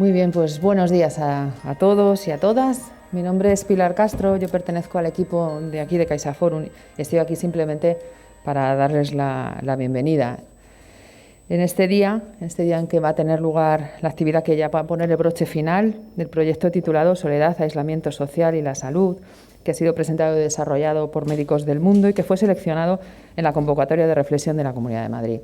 Muy bien, pues buenos días a todos y a todas. Mi nombre es Pilar Castro, yo pertenezco al equipo de aquí de CaixaForum y estoy aquí simplemente para darles la bienvenida. En este día en que va a tener lugar la actividad que ya va a poner el broche final del proyecto titulado Soledad, Aislamiento Social y la Salud, que ha sido presentado y desarrollado por Médicos del Mundo y que fue seleccionado en la convocatoria de reflexión de la Comunidad de Madrid.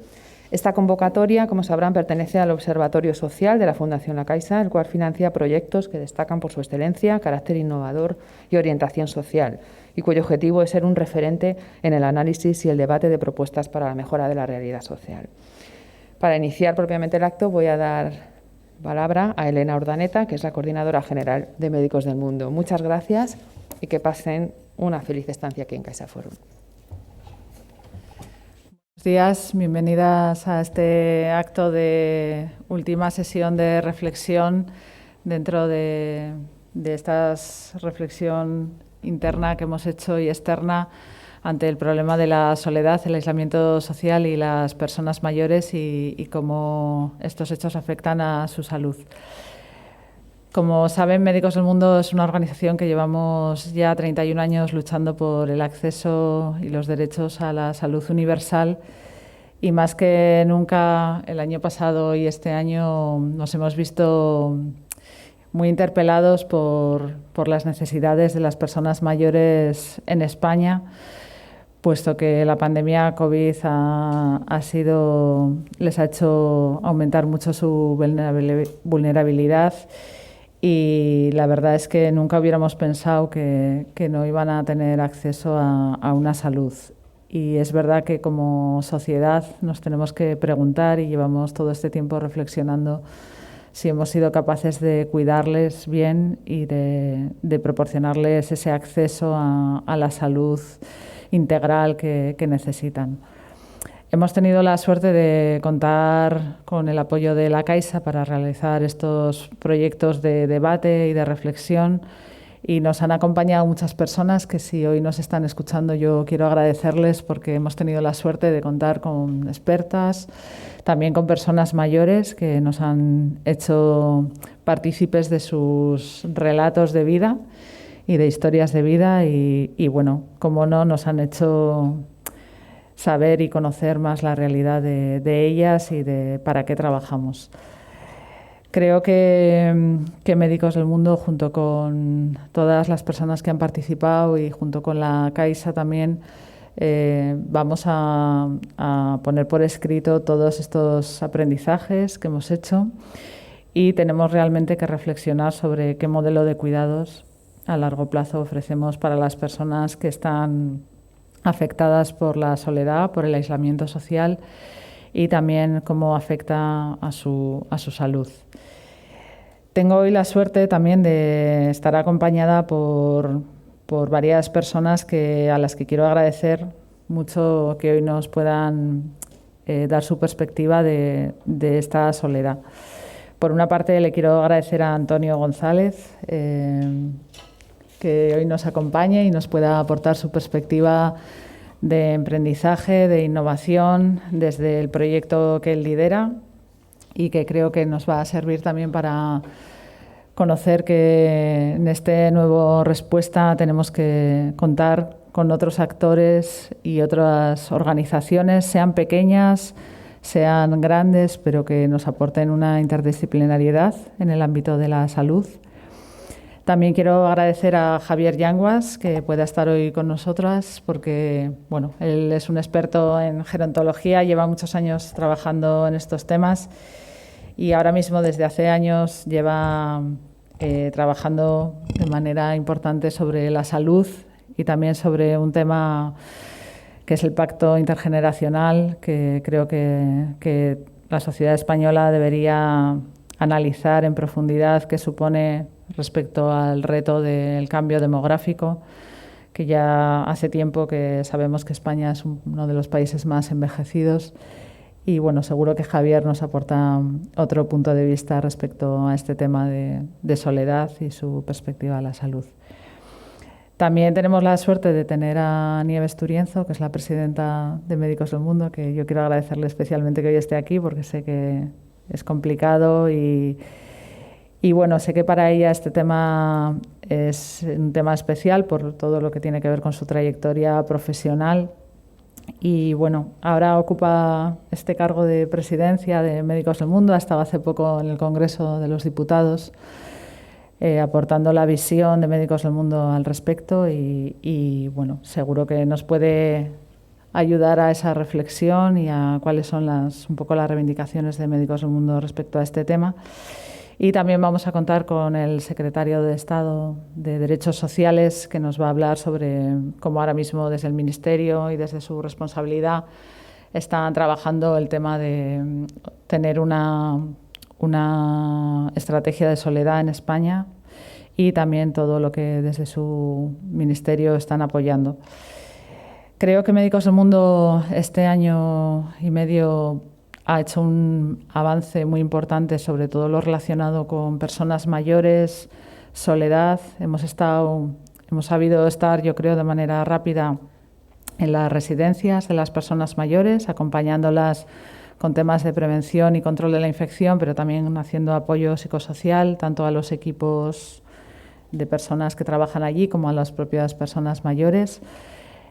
Esta convocatoria, como sabrán, pertenece al Observatorio Social de la Fundación La Caixa, el cual financia proyectos que destacan por su excelencia, carácter innovador y orientación social, y cuyo objetivo es ser un referente en el análisis y el debate de propuestas para la mejora de la realidad social. Para iniciar propiamente el acto voy a dar palabra a Elena Urdaneta, que es la Coordinadora General de Médicos del Mundo. Muchas gracias y que pasen una feliz estancia aquí en CaixaForum. Buenos días, bienvenidas a este acto de última sesión de reflexión dentro de esta reflexión interna que hemos hecho y externa ante el problema de la soledad, el aislamiento social y las personas mayores y cómo estos hechos afectan a su salud. Como saben, Médicos del Mundo es una organización que llevamos ya 31 años luchando por el acceso y los derechos a la salud universal y más que nunca el año pasado y este año nos hemos visto muy interpelados por las necesidades de las personas mayores en España, puesto que la pandemia COVID les ha hecho aumentar mucho su vulnerabilidad. Y la verdad es que nunca hubiéramos pensado que no iban a tener acceso a una salud. Y es verdad que como sociedad nos tenemos que preguntar, y llevamos todo este tiempo reflexionando, si hemos sido capaces de cuidarles bien y de proporcionarles ese acceso a la salud integral que necesitan. Hemos tenido la suerte de contar con el apoyo de la Caixa para realizar estos proyectos de debate y de reflexión y nos han acompañado muchas personas que, si hoy nos están escuchando, yo quiero agradecerles porque hemos tenido la suerte de contar con expertas, también con personas mayores que nos han hecho partícipes de sus relatos de vida y de historias de vida y bueno, como no, nos han hecho saber y conocer más la realidad de ellas y de para qué trabajamos. Creo que Médicos del Mundo, junto con todas las personas que han participado y junto con la Caixa también, vamos a poner por escrito todos estos aprendizajes que hemos hecho y tenemos realmente que reflexionar sobre qué modelo de cuidados a largo plazo ofrecemos para las personas que están afectadas por la soledad, por el aislamiento social y también cómo afecta a su salud. Tengo hoy la suerte también de estar acompañada por varias personas a las que quiero agradecer mucho que hoy nos puedan dar su perspectiva de esta soledad. Por una parte, le quiero agradecer a Antonio González que hoy nos acompañe y nos pueda aportar su perspectiva de emprendizaje, de innovación, desde el proyecto que él lidera y que creo que nos va a servir también para conocer que en este nuevo Respuesta tenemos que contar con otros actores y otras organizaciones, sean pequeñas, sean grandes, pero que nos aporten una interdisciplinariedad en el ámbito de la salud. También quiero agradecer a Javier Yanguas, que pueda estar hoy con nosotras, porque bueno, él es un experto en gerontología, lleva muchos años trabajando en estos temas y ahora mismo desde hace años lleva trabajando de manera importante sobre la salud y también sobre un tema que es el pacto intergeneracional, que creo que la sociedad española debería analizar en profundidad qué supone respecto al reto del cambio demográfico, que ya hace tiempo que sabemos que España es uno de los países más envejecidos y bueno, seguro que Javier nos aporta otro punto de vista respecto a este tema de soledad y su perspectiva a la salud. También tenemos la suerte de tener a Nieves Turienzo, que es la presidenta de Médicos del Mundo, que yo quiero agradecerle especialmente que hoy esté aquí porque sé que es complicado y Y bueno, sé que para ella este tema es un tema especial por todo lo que tiene que ver con su trayectoria profesional. Y bueno, ahora ocupa este cargo de presidencia de Médicos del Mundo. Ha estado hace poco en el Congreso de los Diputados aportando la visión de Médicos del Mundo al respecto y bueno, seguro que nos puede ayudar a esa reflexión y a cuáles son un poco las reivindicaciones de Médicos del Mundo respecto a este tema. Y también vamos a contar con el secretario de Estado de Derechos Sociales, que nos va a hablar sobre cómo ahora mismo desde el Ministerio y desde su responsabilidad están trabajando el tema de tener una estrategia de soledad en España y también todo lo que desde su ministerio están apoyando. Creo que Médicos del Mundo este año y medio ha hecho un avance muy importante sobre todo lo relacionado con personas mayores, soledad. Hemos sabido estar, yo creo, de manera rápida en las residencias de las personas mayores, acompañándolas con temas de prevención y control de la infección, pero también haciendo apoyo psicosocial tanto a los equipos de personas que trabajan allí como a las propias personas mayores.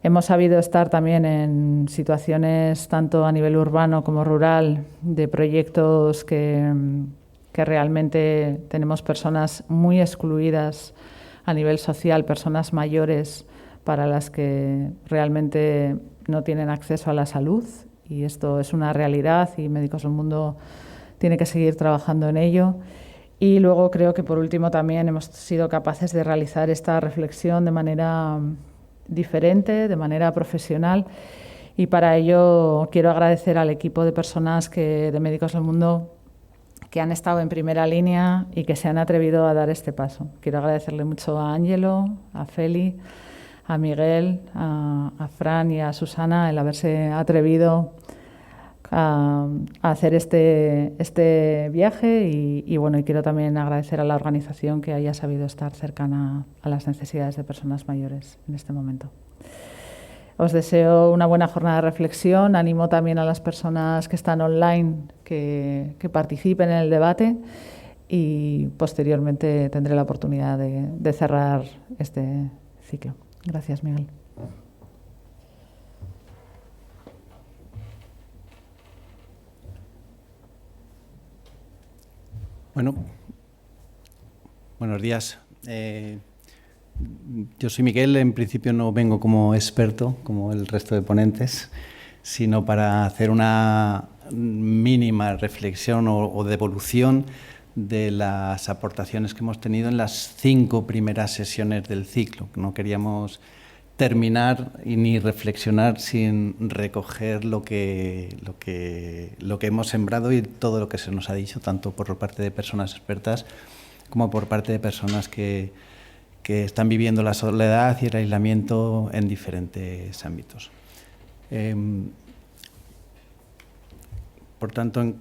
Hemos sabido estar también en situaciones tanto a nivel urbano como rural de proyectos que realmente tenemos personas muy excluidas a nivel social, personas mayores para las que realmente no tienen acceso a la salud, y esto es una realidad y Médicos del Mundo tiene que seguir trabajando en ello. Y luego creo que por último también hemos sido capaces de realizar esta reflexión de manera diferente, de manera profesional, y para ello quiero agradecer al equipo de personas de Médicos del Mundo que han estado en primera línea y que se han atrevido a dar este paso. Quiero agradecerle mucho a Ángelo, a Feli, a Miguel, a Fran y a Susana el haberse atrevido a hacer este viaje y bueno, y quiero también agradecer a la organización que haya sabido estar cercana a las necesidades de personas mayores en este momento. Os deseo una buena jornada de reflexión. Animo también a las personas que están online que participen en el debate y posteriormente tendré la oportunidad de cerrar este ciclo. Gracias, Miguel. Bueno, buenos días. Yo soy Miguel, en principio no vengo como experto, como el resto de ponentes, sino para hacer una mínima reflexión o devolución de las aportaciones que hemos tenido en las 5 primeras sesiones del ciclo. No queríamos terminar y ni reflexionar sin recoger lo que hemos sembrado y todo lo que se nos ha dicho, tanto por parte de personas expertas como por parte de personas que están viviendo la soledad y el aislamiento en diferentes ámbitos. Por tanto,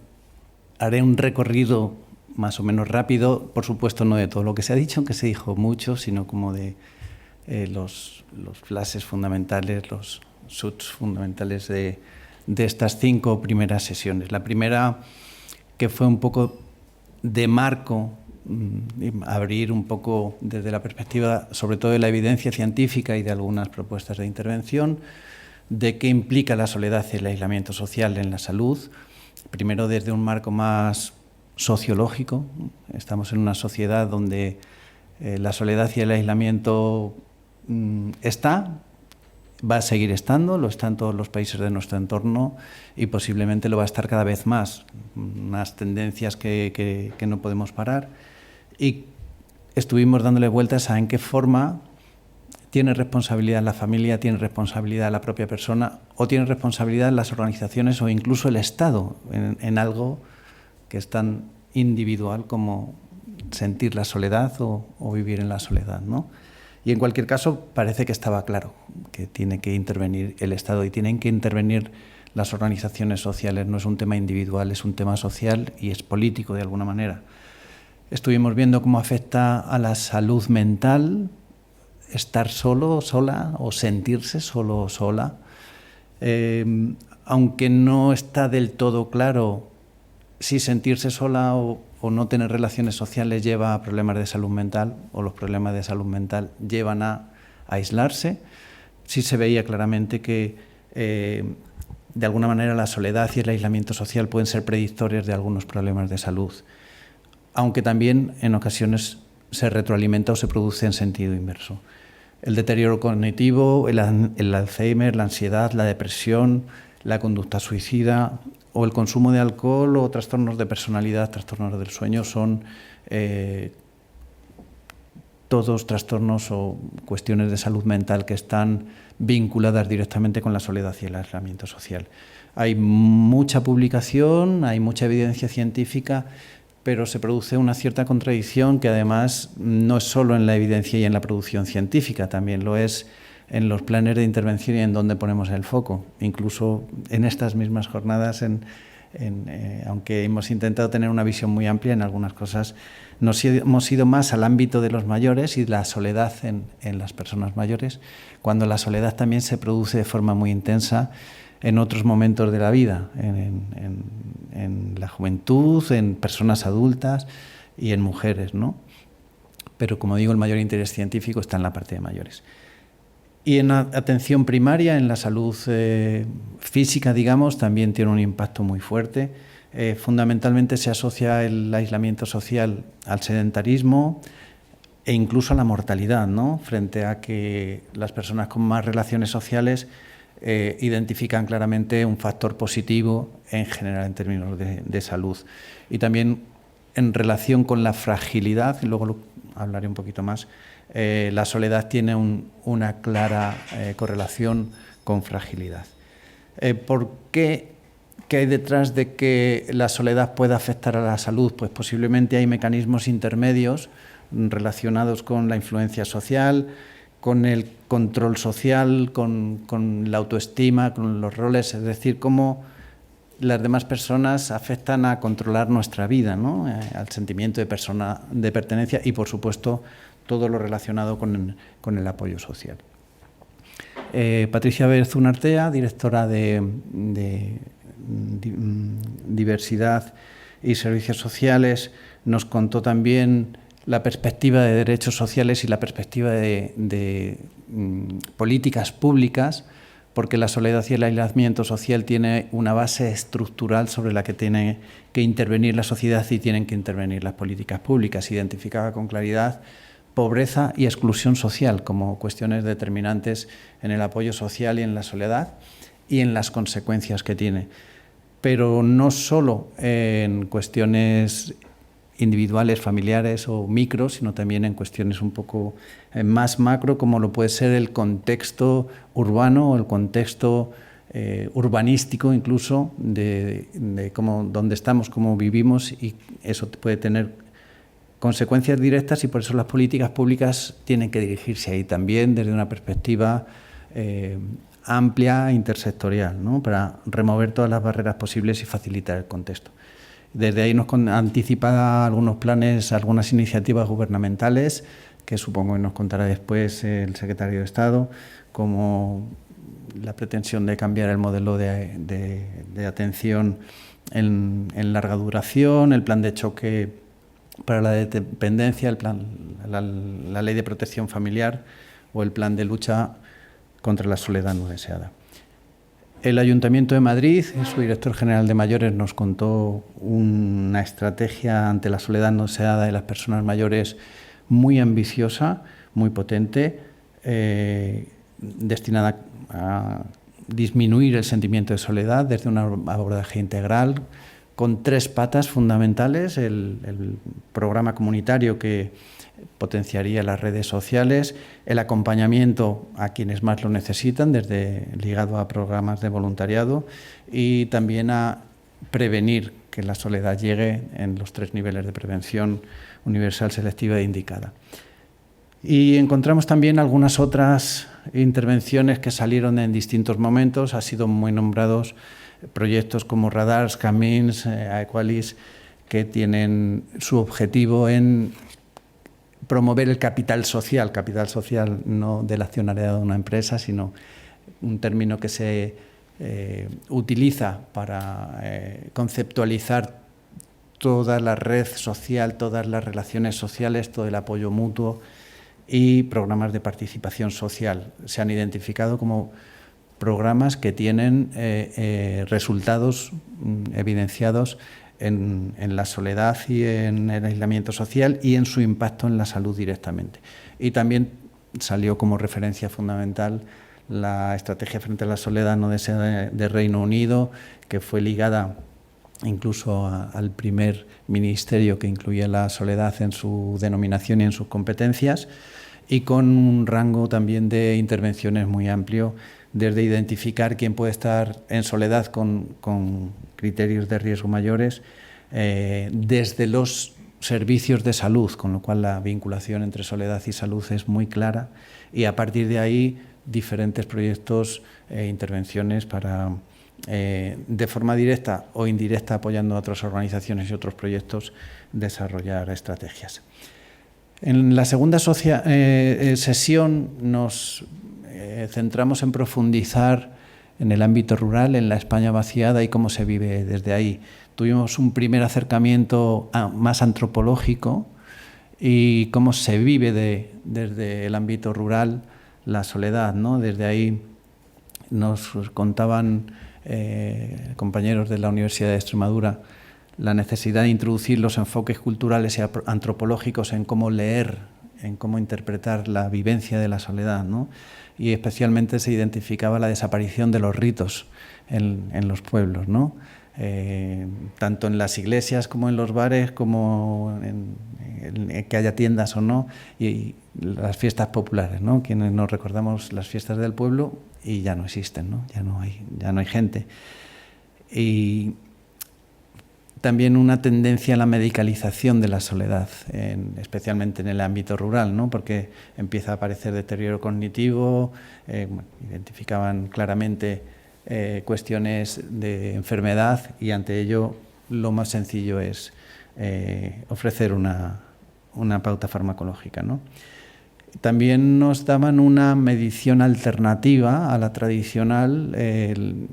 haré un recorrido más o menos rápido, por supuesto no de todo lo que se ha dicho, aunque se dijo mucho, sino como de los flashes fundamentales, los shoots fundamentales de estas 5 primeras sesiones. La primera, que fue un poco de marco, abrir un poco desde la perspectiva, sobre todo de la evidencia científica y de algunas propuestas de intervención, de qué implica la soledad y el aislamiento social en la salud. Primero desde un marco más sociológico. Estamos en una sociedad donde la soledad y el aislamiento va a seguir estando, lo está en todos los países de nuestro entorno y posiblemente lo va a estar cada vez más. Unas tendencias que no podemos parar. Y estuvimos dándole vueltas a en qué forma tiene responsabilidad la familia, tiene responsabilidad la propia persona o tiene responsabilidad las organizaciones o incluso el Estado en algo que es tan individual como sentir la soledad o vivir en la soledad, ¿no? Y en cualquier caso parece que estaba claro que tiene que intervenir el Estado y tienen que intervenir las organizaciones sociales. No es un tema individual, es un tema social y es político de alguna manera. Estuvimos viendo cómo afecta a la salud mental estar solo o sola o sentirse solo o sola. Aunque no está del todo claro si sentirse sola o o no tener relaciones sociales lleva a problemas de salud mental, o los problemas de salud mental llevan a aislarse. Sí se veía claramente que de alguna manera la soledad y el aislamiento social pueden ser predictores de algunos problemas de salud, aunque también en ocasiones se retroalimenta o se produce en sentido inverso. El deterioro cognitivo, el Alzheimer, la ansiedad, la depresión, la conducta suicida o el consumo de alcohol o trastornos de personalidad, trastornos del sueño son todos trastornos o cuestiones de salud mental que están vinculadas directamente con la soledad y el aislamiento social. Hay mucha publicación, hay mucha evidencia científica, pero se produce una cierta contradicción que además no es solo en la evidencia y en la producción científica, también lo es en los planes de intervención y en dónde ponemos el foco. Incluso en estas mismas jornadas, aunque hemos intentado tener una visión muy amplia, en algunas cosas nos hemos ido más al ámbito de los mayores y la soledad en las personas mayores, cuando la soledad también se produce de forma muy intensa en otros momentos de la vida, en la juventud, en personas adultas y en mujeres, ¿no? Pero, como digo, el mayor interés científico está en la parte de mayores. Y en la atención primaria, en la salud física, digamos, también tiene un impacto muy fuerte. Fundamentalmente se asocia el aislamiento social al sedentarismo e incluso a la mortalidad, ¿no? Frente a que las personas con más relaciones sociales identifican claramente un factor positivo en general en términos de salud. Y también en relación con la fragilidad, y luego hablaré un poquito más, la soledad tiene una clara correlación con fragilidad. ¿Por qué? ¿Qué hay detrás de que la soledad pueda afectar a la salud? Pues posiblemente hay mecanismos intermedios relacionados con la influencia social, con el control social, con la autoestima, con los roles, es decir, cómo las demás personas afectan a controlar nuestra vida, ¿no? Al sentimiento de pertenencia y, por supuesto, todo lo relacionado con el apoyo social. Patricia Berzún Artea, directora de Diversidad y Servicios Sociales, nos contó también la perspectiva de derechos sociales y la perspectiva de políticas públicas, porque la soledad y el aislamiento social tiene una base estructural sobre la que tiene que intervenir la sociedad y tienen que intervenir las políticas públicas. Identificaba con claridad pobreza y exclusión social como cuestiones determinantes en el apoyo social y en la soledad y en las consecuencias que tiene. Pero no solo en cuestiones individuales, familiares o micro, sino también en cuestiones un poco más macro, como lo puede ser el contexto urbano o el contexto urbanístico incluso de dónde estamos, cómo vivimos, y eso puede tener consecuencias directas y por eso las políticas públicas tienen que dirigirse ahí también desde una perspectiva amplia, intersectorial, ¿no? Para remover todas las barreras posibles y facilitar el contexto. Desde ahí nos anticipa algunos planes, algunas iniciativas gubernamentales, que supongo que nos contará después el secretario de Estado, como la pretensión de cambiar el modelo de atención en larga duración, el plan de choque para la dependencia, la ley de protección familiar o el plan de lucha contra la soledad no deseada. El Ayuntamiento de Madrid, su director general de mayores, nos contó una estrategia ante la soledad no deseada de las personas mayores muy ambiciosa, muy potente, destinada a disminuir el sentimiento de soledad desde un abordaje integral, con 3 patas fundamentales: el programa comunitario que potenciaría las redes sociales, el acompañamiento a quienes más lo necesitan, ligado a programas de voluntariado, y también a prevenir que la soledad llegue en los 3 niveles de prevención: universal, selectiva e indicada. Y encontramos también algunas otras intervenciones que salieron en distintos momentos. Han sido muy nombrados proyectos como Radars, Camins, Aequalis, que tienen su objetivo en promover el capital social no del accionariado de una empresa, sino un término que se utiliza para conceptualizar toda la red social, todas las relaciones sociales, todo el apoyo mutuo y programas de participación social. Se han identificado como programas que tienen resultados evidenciados en la soledad y en el aislamiento social y en su impacto en la salud directamente. Y también salió como referencia fundamental la estrategia frente a la soledad no deseada de Reino Unido, que fue ligada incluso al primer ministerio que incluía la soledad en su denominación y en sus competencias, y con un rango también de intervenciones muy amplio, desde identificar quién puede estar en soledad con criterios de riesgo mayores, desde los servicios de salud, con lo cual la vinculación entre soledad y salud es muy clara, y a partir de ahí diferentes proyectos e intervenciones para, de forma directa o indirecta, apoyando a otras organizaciones y otros proyectos, desarrollar estrategias. En la segunda sesión nos centramos en profundizar en el ámbito rural, en la España vaciada y cómo se vive desde ahí. Tuvimos un primer acercamiento más antropológico y cómo se vive desde el ámbito rural la soledad, ¿no? Desde ahí nos contaban compañeros de la Universidad de Extremadura la necesidad de introducir los enfoques culturales y antropológicos en cómo leer, en cómo interpretar la vivencia de la soledad, ¿no? Y especialmente se identificaba la desaparición de los ritos en los pueblos, ¿no? Tanto en las iglesias como en los bares, como en que haya tiendas o no, y las fiestas populares, ¿no? Quienes nos recordamos las fiestas del pueblo y ya no existen, ¿no? Ya no hay gente. Y también una tendencia a la medicalización de la soledad, especialmente en el ámbito rural, ¿no? Porque empieza a aparecer deterioro cognitivo, identificaban claramente cuestiones de enfermedad, y ante ello lo más sencillo es ofrecer una pauta farmacológica, ¿no? También nos daban una medición alternativa a la tradicional.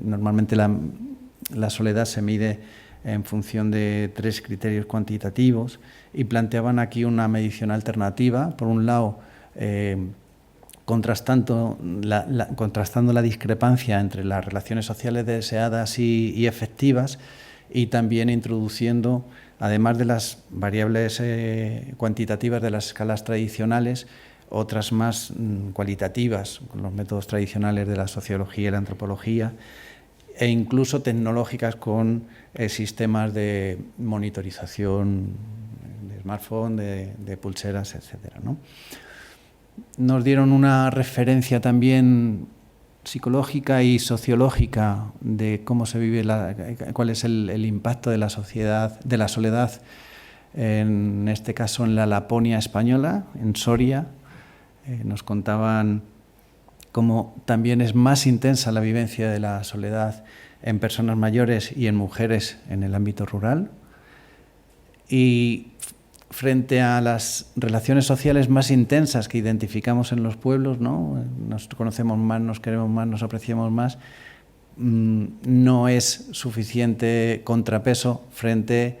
Normalmente la soledad se mide en función de 3 criterios cuantitativos, y planteaban aquí una medición alternativa. Por un lado, contrastando la discrepancia entre las relaciones sociales deseadas y efectivas, y también introduciendo, además de las variables cuantitativas de las escalas tradicionales, otras más cualitativas, con los métodos tradicionales de la sociología y la antropología, e incluso tecnológicas con sistemas de monitorización de smartphone, de pulseras, etcétera, ¿no? Nos dieron una referencia también psicológica y sociológica de cómo se vive, cuál es el impacto de la sociedad, de la soledad, en este caso en la Laponia española, en Soria. Nos contaban cómo también es más intensa la vivencia de la soledad en personas mayores y en mujeres en el ámbito rural. Y frente a las relaciones sociales más intensas que identificamos en los pueblos, ¿no? Nos conocemos más, nos queremos más, nos apreciamos más, no es suficiente contrapeso frente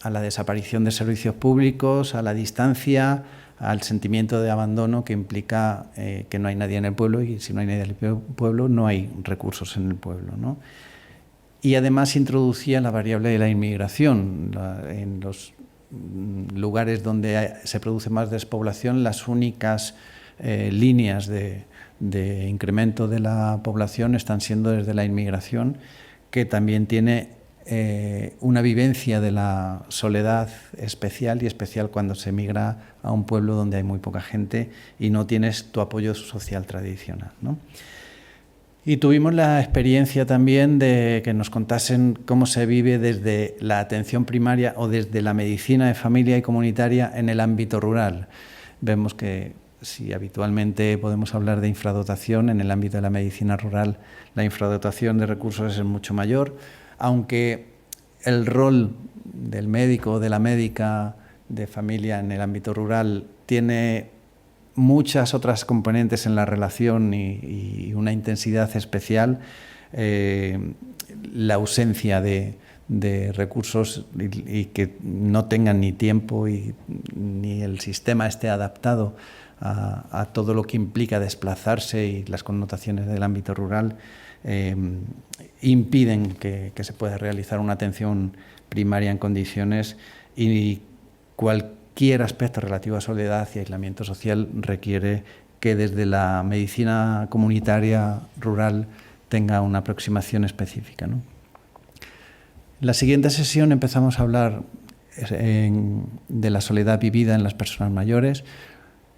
a la desaparición de servicios públicos, a la distancia, al sentimiento de abandono que implica que no hay nadie en el pueblo, y si no hay nadie en el pueblo no hay recursos en el pueblo, ¿no? Y además introducía la variable de la inmigración. En los lugares donde se produce más despoblación, las únicas líneas de incremento de la población están siendo desde la inmigración, que también tiene una vivencia de la soledad especial, y especial cuando se migra a un pueblo donde hay muy poca gente y no tienes tu apoyo social tradicional, ¿no? Y tuvimos la experiencia también de que nos contasen cómo se vive desde la atención primaria o desde la medicina de familia y comunitaria en el ámbito rural. Vemos que si habitualmente podemos hablar de infradotación, en el ámbito de la medicina rural la infradotación de recursos es mucho mayor, aunque el rol del médico o de la médica de familia en el ámbito rural tiene muchas otras componentes en la relación y una intensidad especial. La ausencia de de recursos y que no tengan ni tiempo ni el sistema esté adaptado a todo lo que implica desplazarse y las connotaciones del ámbito rural, impiden que se pueda realizar una atención primaria en condiciones, y cualquier aspecto relativo a soledad y aislamiento social requiere que desde la medicina comunitaria rural tenga una aproximación específica, ¿no? En la siguiente sesión empezamos a hablar de la soledad vivida en las personas mayores.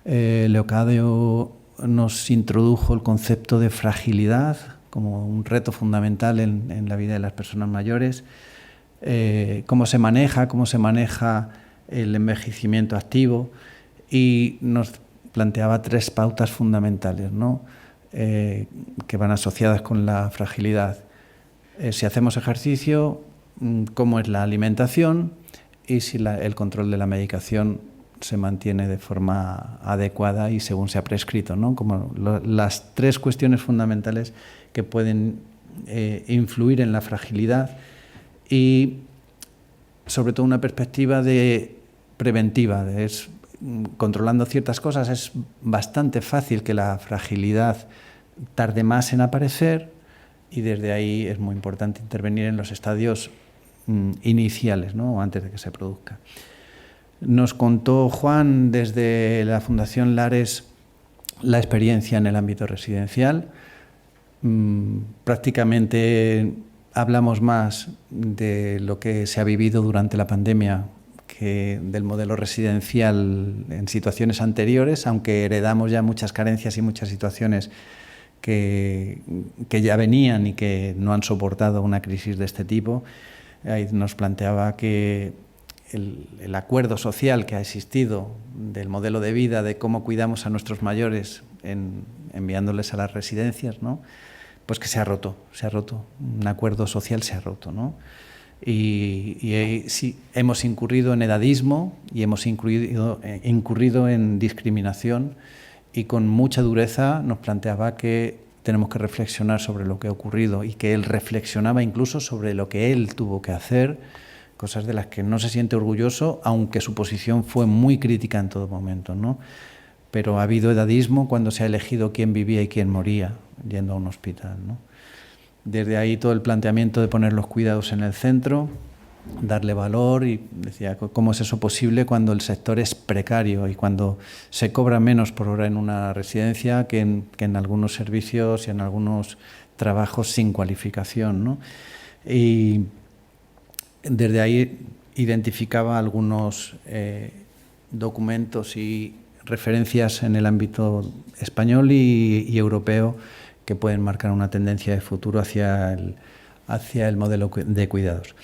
Leocadio nos introdujo el concepto de fragilidad como un reto fundamental en la vida de las personas mayores, cómo se maneja el envejecimiento activo, y nos planteaba 3 pautas fundamentales, ¿no? Que van asociadas con la fragilidad. Si hacemos ejercicio, cómo es la alimentación y si el control de la medicación se mantiene de forma adecuada y según se ha prescrito, ¿no? Como las 3 cuestiones fundamentales que pueden influir en la fragilidad, y sobre todo una perspectiva preventiva. Controlando ciertas cosas es bastante fácil que la fragilidad tarde más en aparecer, y desde ahí es muy importante intervenir en los estadios iniciales, ¿no? Antes de que se produzca. Nos contó Juan desde la Fundación Lares la experiencia en el ámbito residencial. Prácticamente hablamos más de lo que se ha vivido durante la pandemia que del modelo residencial en situaciones anteriores, aunque heredamos ya muchas carencias y muchas situaciones que ya venían y que no han soportado una crisis de este tipo. Ahí nos planteaba que el acuerdo social que ha existido del modelo de vida, de cómo cuidamos a nuestros mayores enviándoles a las residencias, ¿no? Pues que se ha roto, un acuerdo social se ha roto, ¿no? Y sí, hemos incurrido en edadismo y hemos incurrido en discriminación, y con mucha dureza nos planteaba que tenemos que reflexionar sobre lo que ha ocurrido, y que él reflexionaba incluso sobre lo que él tuvo que hacer, cosas de las que no se siente orgulloso, aunque su posición fue muy crítica en todo momento, ¿no? Pero ha habido edadismo cuando se ha elegido quién vivía y quién moría yendo a un hospital, ¿no? Desde ahí todo el planteamiento de poner los cuidados en el centro, darle valor, y decía, ¿cómo es eso posible cuando el sector es precario y cuando se cobra menos por hora en una residencia que en algunos servicios y en algunos trabajos sin cualificación, ¿no? Y desde ahí identificaba algunos documentos y referencias en el ámbito español y europeo que pueden marcar una tendencia de futuro hacia el modelo de cuidados.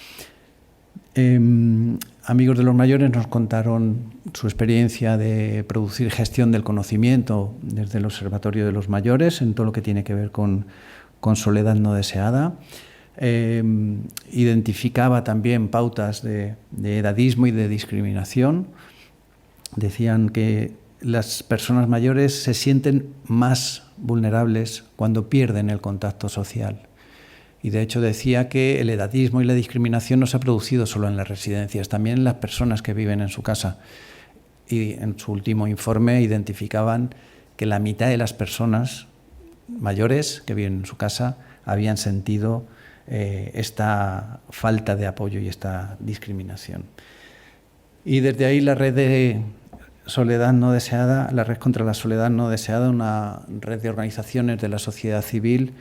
Amigos de los mayores nos contaron su experiencia de producir gestión del conocimiento desde el Observatorio de los Mayores en todo lo que tiene que ver con soledad no deseada. Identificaba también pautas de edadismo y de discriminación. Decían que las personas mayores se sienten más vulnerables cuando pierden el contacto social. Y de hecho decía que el edadismo y la discriminación no se ha producido solo en las residencias, también en las personas que viven en su casa. Y en su último informe identificaban que la mitad de las personas mayores que viven en su casa habían sentido esta falta de apoyo y esta discriminación. Y desde ahí la red de soledad no deseada, la red contra la soledad no deseada, una red de organizaciones de la sociedad civil,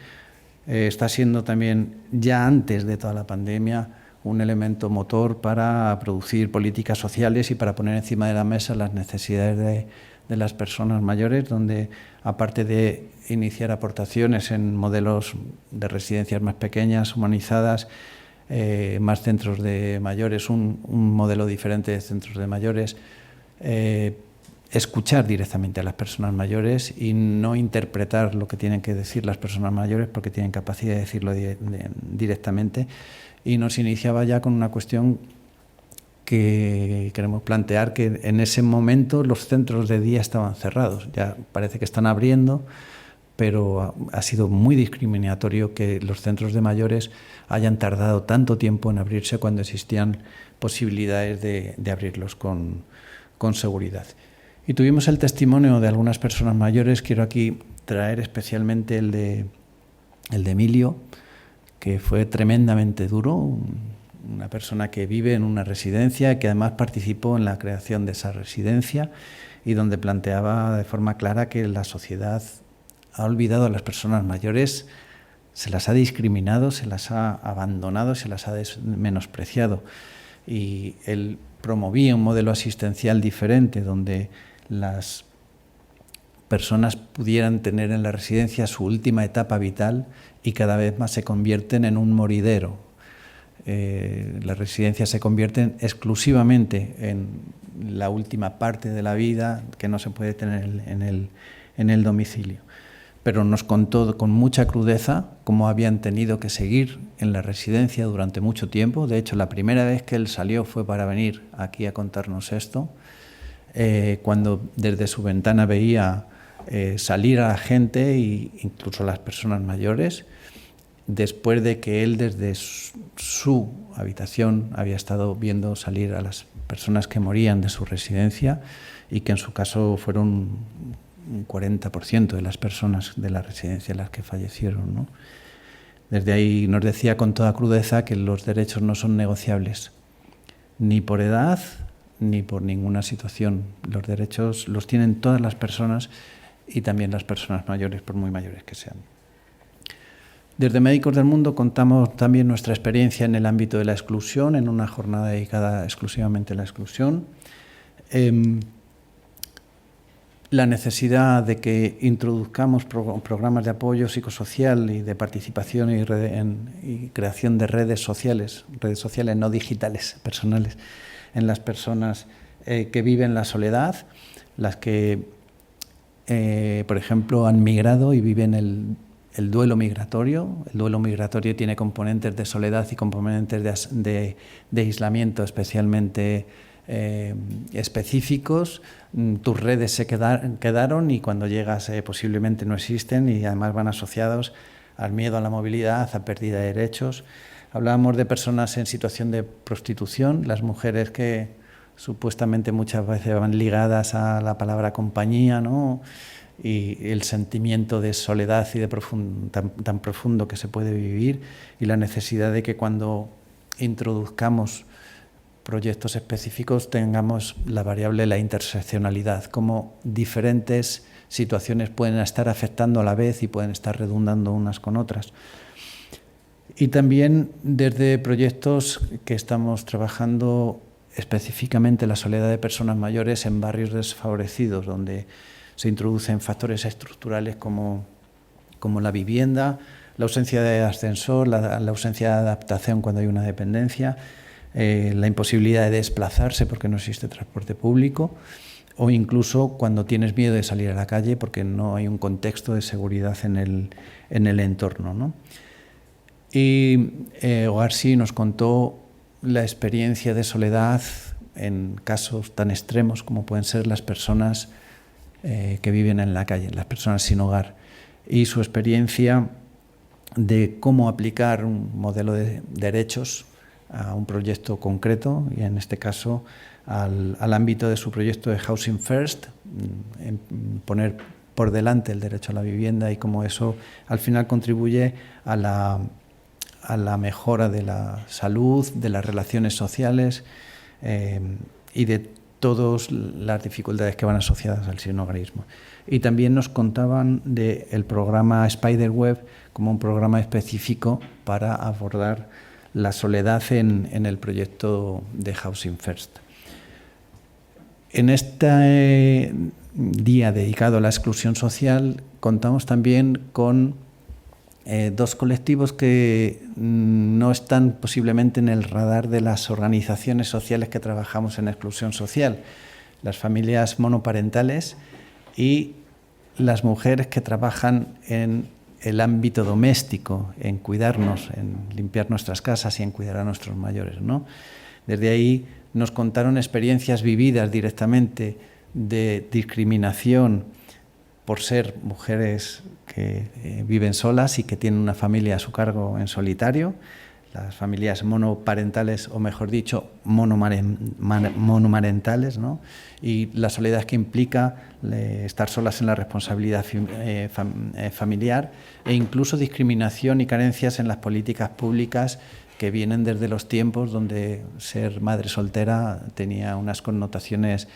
está siendo también, ya antes de toda la pandemia, un elemento motor para producir políticas sociales y para poner encima de la mesa las necesidades de las personas mayores, donde aparte de iniciar aportaciones en modelos de residencias más pequeñas, humanizadas, más centros de mayores, un modelo diferente de centros de mayores, escuchar directamente a las personas mayores y no interpretar lo que tienen que decir las personas mayores porque tienen capacidad de decirlo directamente. Y nos iniciaba ya con una cuestión que queremos plantear, que en ese momento los centros de día estaban cerrados. Ya parece que están abriendo, pero ha sido muy discriminatorio que los centros de mayores hayan tardado tanto tiempo en abrirse cuando existían posibilidades de abrirlos con seguridad. Y tuvimos el testimonio de algunas personas mayores. Quiero aquí traer especialmente el de Emilio, que fue tremendamente duro, una persona que vive en una residencia, que además participó en la creación de esa residencia y donde planteaba de forma clara que la sociedad ha olvidado a las personas mayores, se las ha discriminado, se las ha abandonado, se las ha menospreciado. Y él promovía un modelo asistencial diferente, donde las personas pudieran tener en la residencia su última etapa vital y cada vez más se convierten en un moridero. Las residencias se convierten exclusivamente en la última parte de la vida que no se puede tener en el domicilio. Pero nos contó con mucha crudeza cómo habían tenido que seguir en la residencia durante mucho tiempo. De hecho, la primera vez que él salió fue para venir aquí a contarnos esto, cuando desde su ventana veía salir a la gente e incluso a las personas mayores, después de que él desde su habitación había estado viendo salir a las personas que morían de su residencia y que en su caso fueron un 40% de las personas de la residencia las que fallecieron, ¿no? Desde ahí nos decía con toda crudeza que los derechos no son negociables, ni por edad ni por ninguna situación. Los derechos los tienen todas las personas y también las personas mayores, por muy mayores que sean. Desde Médicos del Mundo contamos también nuestra experiencia en el ámbito de la exclusión, en una jornada dedicada exclusivamente a la exclusión. La necesidad de que introduzcamos programas de apoyo psicosocial y de participación y creación de redes sociales no digitales, personales, en las personas que viven la soledad, las que, por ejemplo, han migrado y viven el duelo migratorio. El duelo migratorio tiene componentes de soledad y componentes de aislamiento especialmente específicos. Tus redes se quedaron y cuando llegas posiblemente no existen y además van asociados al miedo a la movilidad, a pérdida de derechos. Hablábamos de personas en situación de prostitución, las mujeres que supuestamente muchas veces van ligadas a la palabra compañía, ¿no? Y el sentimiento de soledad y de tan profundo que se puede vivir, y la necesidad de que cuando introduzcamos proyectos específicos tengamos la variable de la interseccionalidad, cómo diferentes situaciones pueden estar afectando a la vez y pueden estar redundando unas con otras. Y también desde proyectos que estamos trabajando específicamente la soledad de personas mayores en barrios desfavorecidos, donde se introducen factores estructurales como la vivienda, la ausencia de ascensor, la ausencia de adaptación cuando hay una dependencia, la imposibilidad de desplazarse porque no existe transporte público, o incluso cuando tienes miedo de salir a la calle porque no hay un contexto de seguridad en el entorno, ¿no? Y Hogar Sí nos contó la experiencia de soledad en casos tan extremos como pueden ser las personas que viven en la calle, las personas sin hogar, y su experiencia de cómo aplicar un modelo de derechos a un proyecto concreto, y en este caso al ámbito de su proyecto de Housing First, en poner por delante el derecho a la vivienda y cómo eso al final contribuye a la mejora de la salud, de las relaciones sociales y de todas las dificultades que van asociadas al sinhogarismo. Y también nos contaban del programa Spiderweb como un programa específico para abordar la soledad en el proyecto de Housing First. En este día dedicado a la exclusión social contamos también con dos colectivos que no están posiblemente en el radar de las organizaciones sociales que trabajamos en exclusión social: las familias monoparentales y las mujeres que trabajan en el ámbito doméstico, en cuidarnos, en limpiar nuestras casas y en cuidar a nuestros mayores, ¿no? Desde ahí nos contaron experiencias vividas directamente de discriminación por ser mujeres que viven solas y que tienen una familia a su cargo en solitario, las familias monoparentales, o mejor dicho, monomarentales, ¿no? Y la soledad que implica estar solas en la responsabilidad familiar, e incluso discriminación y carencias en las políticas públicas que vienen desde los tiempos donde ser madre soltera tenía unas connotaciones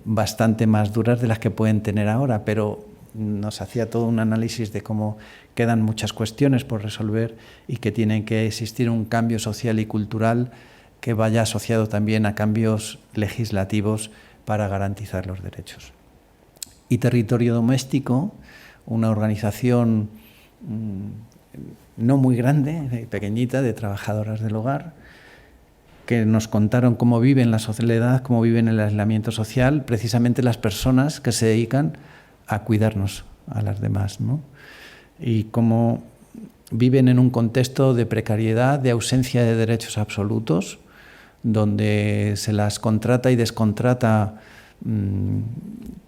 bastante más duras de las que pueden tener ahora, pero nos hacía todo un análisis de cómo quedan muchas cuestiones por resolver y que tiene que existir un cambio social y cultural que vaya asociado también a cambios legislativos para garantizar los derechos. Y Territorio Doméstico, una organización no muy grande, pequeñita, de trabajadoras del hogar, que nos contaron cómo viven la soledad, cómo viven el aislamiento social, precisamente las personas que se dedican a cuidarnos a las demás, ¿no? Y cómo viven en un contexto de precariedad, de ausencia de derechos absolutos, donde se las contrata y descontrata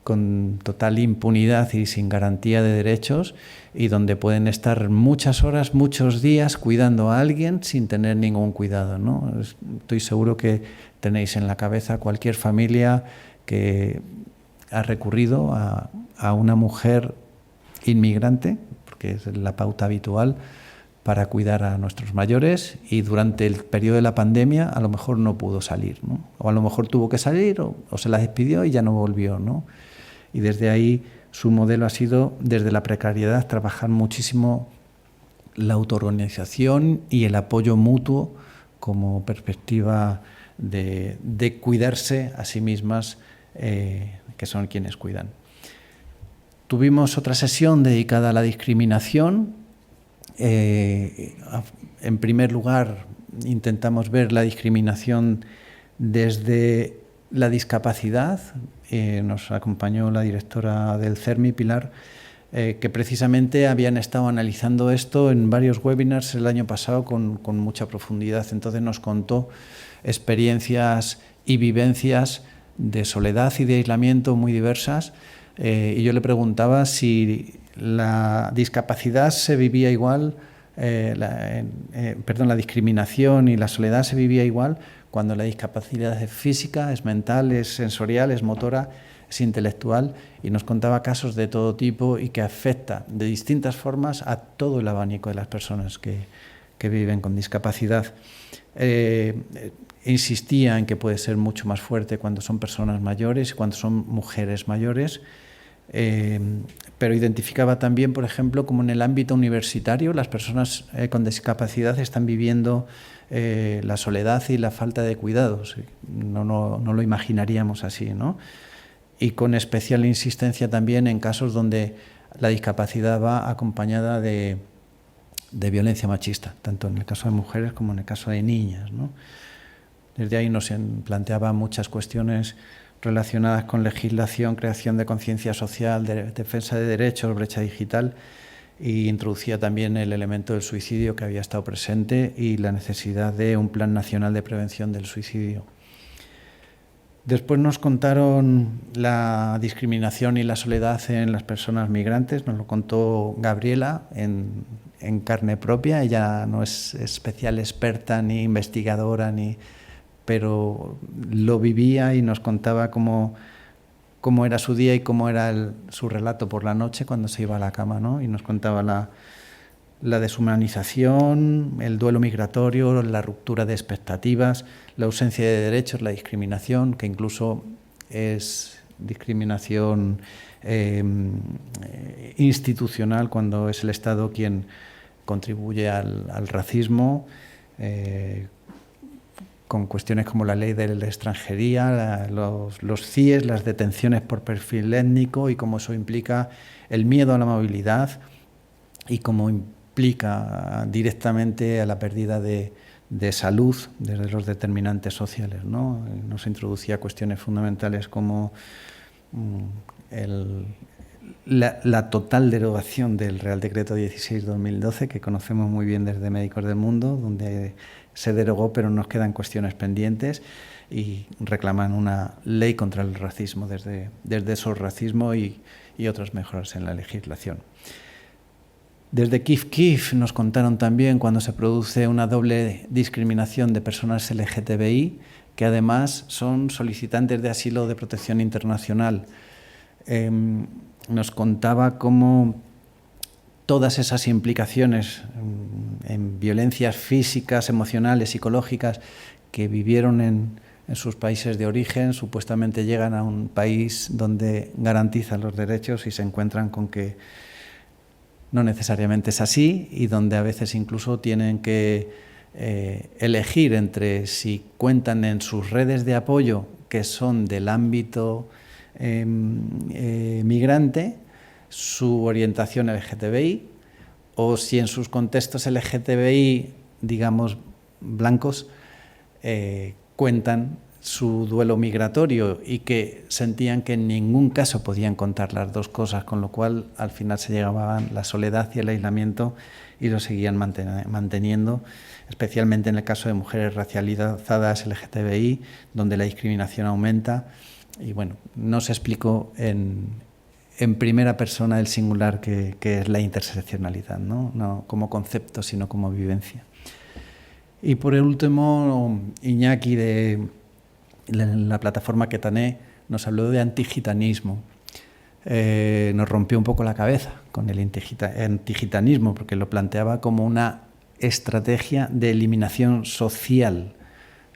con total impunidad y sin garantía de derechos, y donde pueden estar muchas horas, muchos días cuidando a alguien sin tener ningún cuidado, ¿no? Estoy seguro que tenéis en la cabeza cualquier familia que ha recurrido a una mujer inmigrante, porque es la pauta habitual, para cuidar a nuestros mayores, y durante el periodo de la pandemia a lo mejor no pudo salir, ¿no? O a lo mejor tuvo que salir o se la despidió y ya no volvió, ¿no? Y desde ahí su modelo ha sido, desde la precariedad, trabajar muchísimo la autoorganización y el apoyo mutuo como perspectiva de cuidarse a sí mismas, que son quienes cuidan. Tuvimos otra sesión dedicada a la discriminación. En primer lugar, intentamos ver la discriminación desde la discapacidad. Nos acompañó la directora del CERMI, Pilar, que precisamente habían estado analizando esto en varios webinars el año pasado con mucha profundidad. Entonces nos contó experiencias y vivencias de soledad y de aislamiento muy diversas, y yo le preguntaba si la discapacidad se vivía igual, la discriminación y la soledad se vivía igual cuando la discapacidad es física, es mental, es sensorial, es motora, es intelectual, y nos contaba casos de todo tipo y que afecta de distintas formas a todo el abanico de las personas que viven con discapacidad. Insistía en que puede ser mucho más fuerte cuando son personas mayores y cuando son mujeres mayores, pero identificaba también, por ejemplo, como en el ámbito universitario las personas con discapacidad están viviendo la soledad y la falta de cuidados. No lo imaginaríamos así, ¿no? Y con especial insistencia también en casos donde la discapacidad va acompañada de violencia machista, tanto en el caso de mujeres como en el caso de niñas, ¿no? Desde ahí nos planteaba muchas cuestiones relacionadas con legislación, creación de conciencia social, defensa de derechos, brecha digital, y introducía también el elemento del suicidio que había estado presente y la necesidad de un plan nacional de prevención del suicidio. Después nos contaron la discriminación y la soledad en las personas migrantes. Nos lo contó Gabriela en carne propia. Ella no es especial experta ni investigadora, pero lo vivía y nos contaba cómo era su día y cómo era su relato por la noche cuando se iba a la cama, ¿no? Y nos contaba la deshumanización, el duelo migratorio, la ruptura de expectativas, la ausencia de derechos, la discriminación, que incluso es discriminación institucional cuando es el Estado quien contribuye al racismo, con cuestiones como la ley de la extranjería, los CIES, las detenciones por perfil étnico, y cómo eso implica el miedo a la movilidad y cómo implica directamente a la pérdida de salud desde los determinantes sociales, ¿no? Nos introducía cuestiones fundamentales como la total derogación del Real Decreto 16/2012, que conocemos muy bien desde Médicos del Mundo, donde se derogó pero nos quedan cuestiones pendientes, y reclaman una ley contra el racismo desde esos racismos y y otras mejoras en la legislación. Desde Kif Kif nos contaron también cuando se produce una doble discriminación de personas LGTBI, que además son solicitantes de asilo o de protección internacional. Nos contaba cómo todas esas implicaciones en violencias físicas, emocionales, psicológicas que vivieron en sus países de origen, supuestamente llegan a un país donde garantizan los derechos y se encuentran con que no necesariamente es así, y donde a veces incluso tienen que elegir entre si cuentan en sus redes de apoyo, que son del ámbito migrante, su orientación LGTBI, o si en sus contextos LGTBI, digamos, blancos, cuentan su duelo migratorio, y que sentían que en ningún caso podían contar las dos cosas, con lo cual al final se llegaban la soledad y el aislamiento y lo seguían manteniendo, especialmente en el caso de mujeres racializadas LGTBI, donde la discriminación aumenta. Y bueno, no se explicó en primera persona el singular que es la interseccionalidad, no como concepto, sino como vivencia. Y por último, Iñaki de la plataforma Quetané nos habló de antigitanismo. Nos rompió un poco la cabeza con el antigitanismo, porque lo planteaba como una estrategia de eliminación social,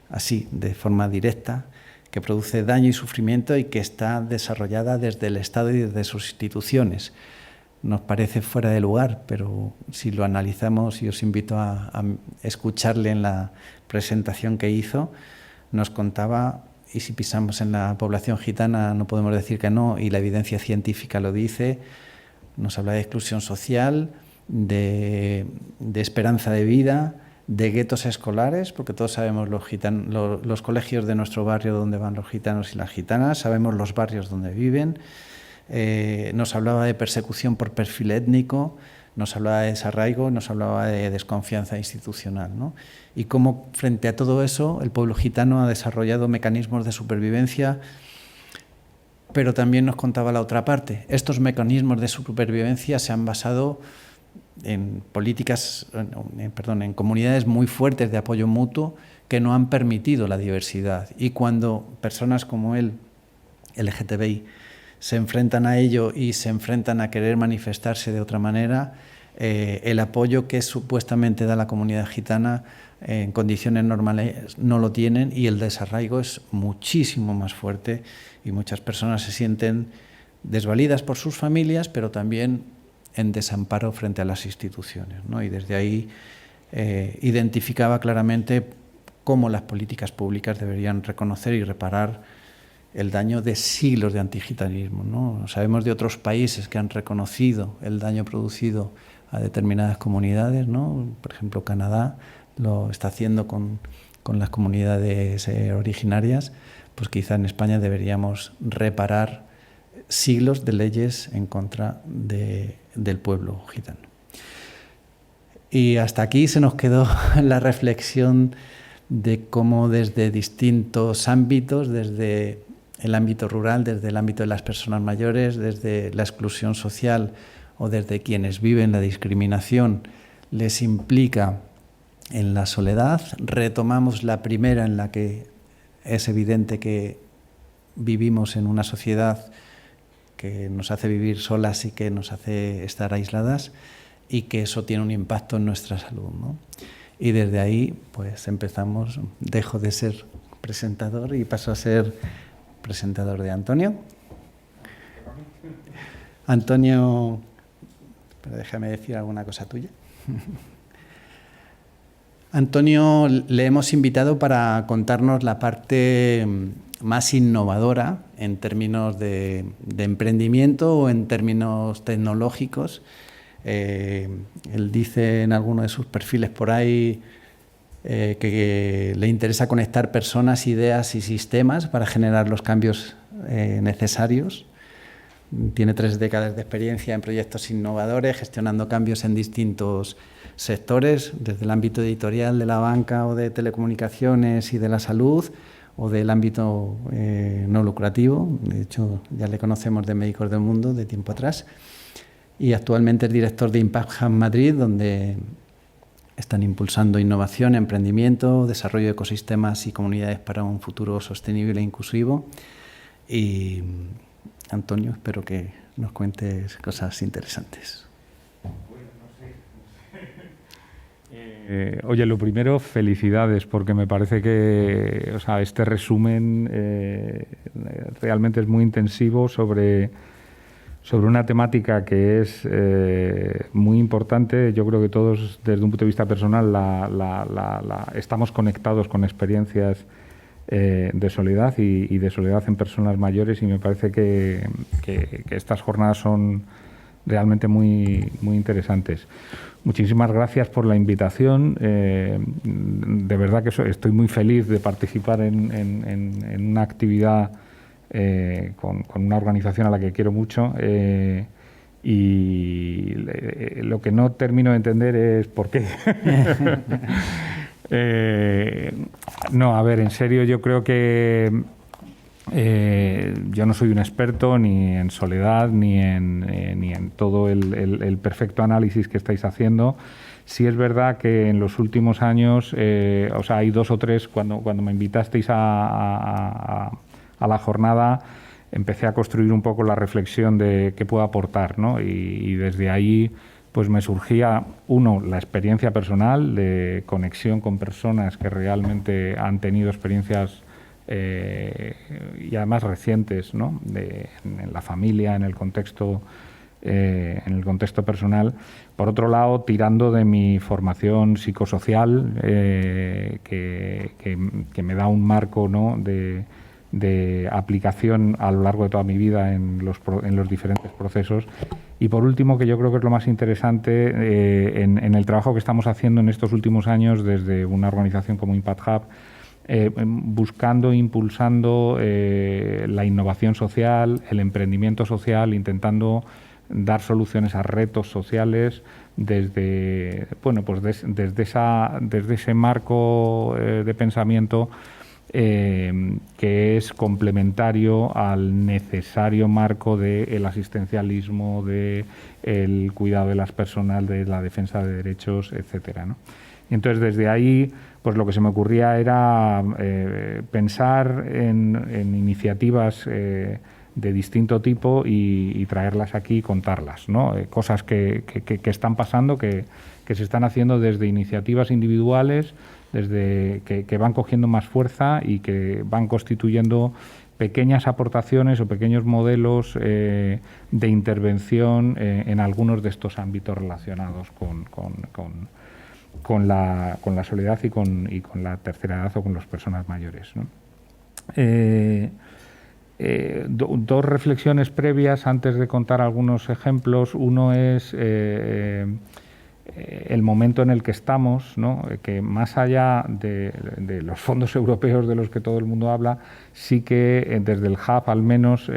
así, de forma directa, que produce daño y sufrimiento y que está desarrollada desde el Estado y desde sus instituciones. Nos parece fuera de lugar, pero si lo analizamos, y os invito a escucharle en la presentación que hizo, nos contaba, y si pisamos en la población gitana no podemos decir que no, y la evidencia científica lo dice, nos habla de exclusión social, de esperanza de vida, de guetos escolares, porque todos sabemos los colegios de nuestro barrio donde van los gitanos y las gitanas, sabemos los barrios donde viven. Nos hablaba de persecución por perfil étnico, nos hablaba de desarraigo, nos hablaba de desconfianza institucional, ¿no? Y cómo frente a todo eso el pueblo gitano ha desarrollado mecanismos de supervivencia, pero también nos contaba la otra parte. Estos mecanismos de supervivencia se han basado en en comunidades muy fuertes de apoyo mutuo que no han permitido la diversidad. Y cuando personas como él, LGTBI, se enfrentan a ello y se enfrentan a querer manifestarse de otra manera, el apoyo que supuestamente da la comunidad gitana en condiciones normales no lo tienen, y el desarraigo es muchísimo más fuerte, y muchas personas se sienten desvalidas por sus familias, pero también en desamparo frente a las instituciones, ¿no? Y desde ahí identificaba claramente cómo las políticas públicas deberían reconocer y reparar el daño de siglos de antigitanismo, ¿no? Sabemos de otros países que han reconocido el daño producido a determinadas comunidades, ¿no? Por ejemplo, Canadá lo está haciendo con las comunidades originarias. Pues quizá en España deberíamos reparar siglos de leyes en contra del pueblo gitano. Y hasta aquí se nos quedó la reflexión de cómo desde distintos ámbitos, desde el ámbito rural, desde el ámbito de las personas mayores, desde la exclusión social o desde quienes viven la discriminación, les implica en la soledad. Retomamos la primera, en la que es evidente que vivimos en una sociedad que nos hace vivir solas y que nos hace estar aisladas, y que eso tiene un impacto en nuestra salud, ¿no? Y desde ahí pues empezamos, dejo de ser presentador y paso a ser presentador de Antonio. Antonio, pero déjame decir alguna cosa tuya. Antonio le hemos invitado para contarnos la parte más innovadora en términos de emprendimiento o en términos tecnológicos. Él dice en alguno de sus perfiles por ahí que le interesa conectar personas, ideas y sistemas para generar los cambios necesarios. Tiene 3 décadas de experiencia en proyectos innovadores, gestionando cambios en distintos sectores, desde el ámbito editorial, de la banca o de telecomunicaciones y de la salud, o del ámbito no lucrativo. De hecho, ya le conocemos de Médicos del Mundo de tiempo atrás. Y actualmente es director de Impact Hub Madrid, donde están impulsando innovación, emprendimiento, desarrollo de ecosistemas y comunidades para un futuro sostenible e inclusivo. Y Antonio, espero que nos cuentes cosas interesantes. Oye, lo primero, felicidades, porque me parece que este resumen realmente es muy intensivo sobre una temática que es muy importante. Yo creo que todos, desde un punto de vista personal, estamos conectados con experiencias de soledad y de soledad en personas mayores, y me parece que estas jornadas son realmente muy, muy interesantes. Muchísimas gracias por la invitación. De verdad que estoy muy feliz de participar en una actividad con una organización a la que quiero mucho, y lo que no termino de entender es por qué. No, a ver, en serio, yo creo que yo no soy un experto ni en soledad ni en todo el perfecto análisis que estáis haciendo. Sí es verdad que en los últimos años, hay 2 o 3, cuando me invitasteis a la jornada, empecé a construir un poco la reflexión de qué puedo aportar, ¿no? Y desde ahí pues me surgía, la experiencia personal de conexión con personas que realmente han tenido experiencias y además recientes, ¿no? En la familia, en el contexto personal. Por otro lado, tirando de mi formación psicosocial, que me da un marco, ¿no? de aplicación a lo largo de toda mi vida en los diferentes procesos. Y por último, que yo creo que es lo más interesante en el trabajo que estamos haciendo en estos últimos años desde una organización como Impact Hub, buscando, impulsando la innovación social, el emprendimiento social, intentando dar soluciones a retos sociales desde ese marco de pensamiento que es complementario al necesario marco del asistencialismo, del cuidado de las personas, de la defensa de derechos, etcétera, ¿no? Y entonces, desde ahí, pues lo que se me ocurría era pensar en iniciativas de distinto tipo y traerlas aquí y contarlas, ¿no? Cosas que están pasando, que se están haciendo desde iniciativas individuales, desde que van cogiendo más fuerza y que van constituyendo pequeñas aportaciones o pequeños modelos de intervención en algunos de estos ámbitos relacionados con la soledad y con la tercera edad o con las personas mayores, ¿no? 2 reflexiones previas antes de contar algunos ejemplos. Uno es el momento en el que estamos, ¿no? Que más allá de los fondos europeos de los que todo el mundo habla, sí que desde el Hub al menos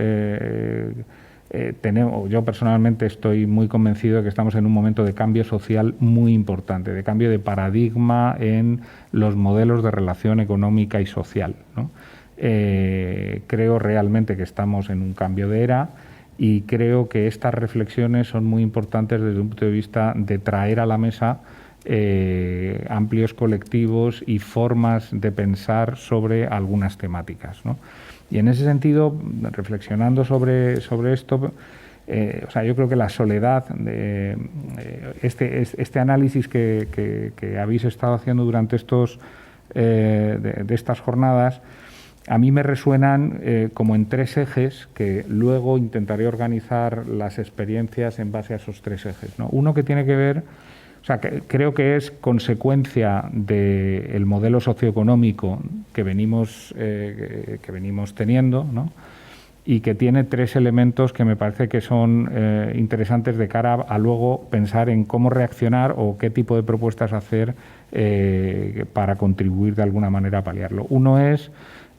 yo personalmente estoy muy convencido de que estamos en un momento de cambio social muy importante, de cambio de paradigma en los modelos de relación económica y social, ¿no? Creo realmente que estamos en un cambio de era, y creo que estas reflexiones son muy importantes desde un punto de vista de traer a la mesa amplios colectivos y formas de pensar sobre algunas temáticas, ¿no? Y en ese sentido, reflexionando sobre esto, yo creo que la soledad, este análisis que habéis estado haciendo durante de estas jornadas, a mí me resuenan como en 3 ejes, que luego intentaré organizar las experiencias en base a esos 3 ejes, ¿no? Uno que tiene que ver, que creo que es consecuencia del modelo socioeconómico que venimos teniendo, ¿no? Y que tiene 3 elementos que me parece que son interesantes de cara a luego pensar en cómo reaccionar o qué tipo de propuestas hacer para contribuir de alguna manera a paliarlo. Uno es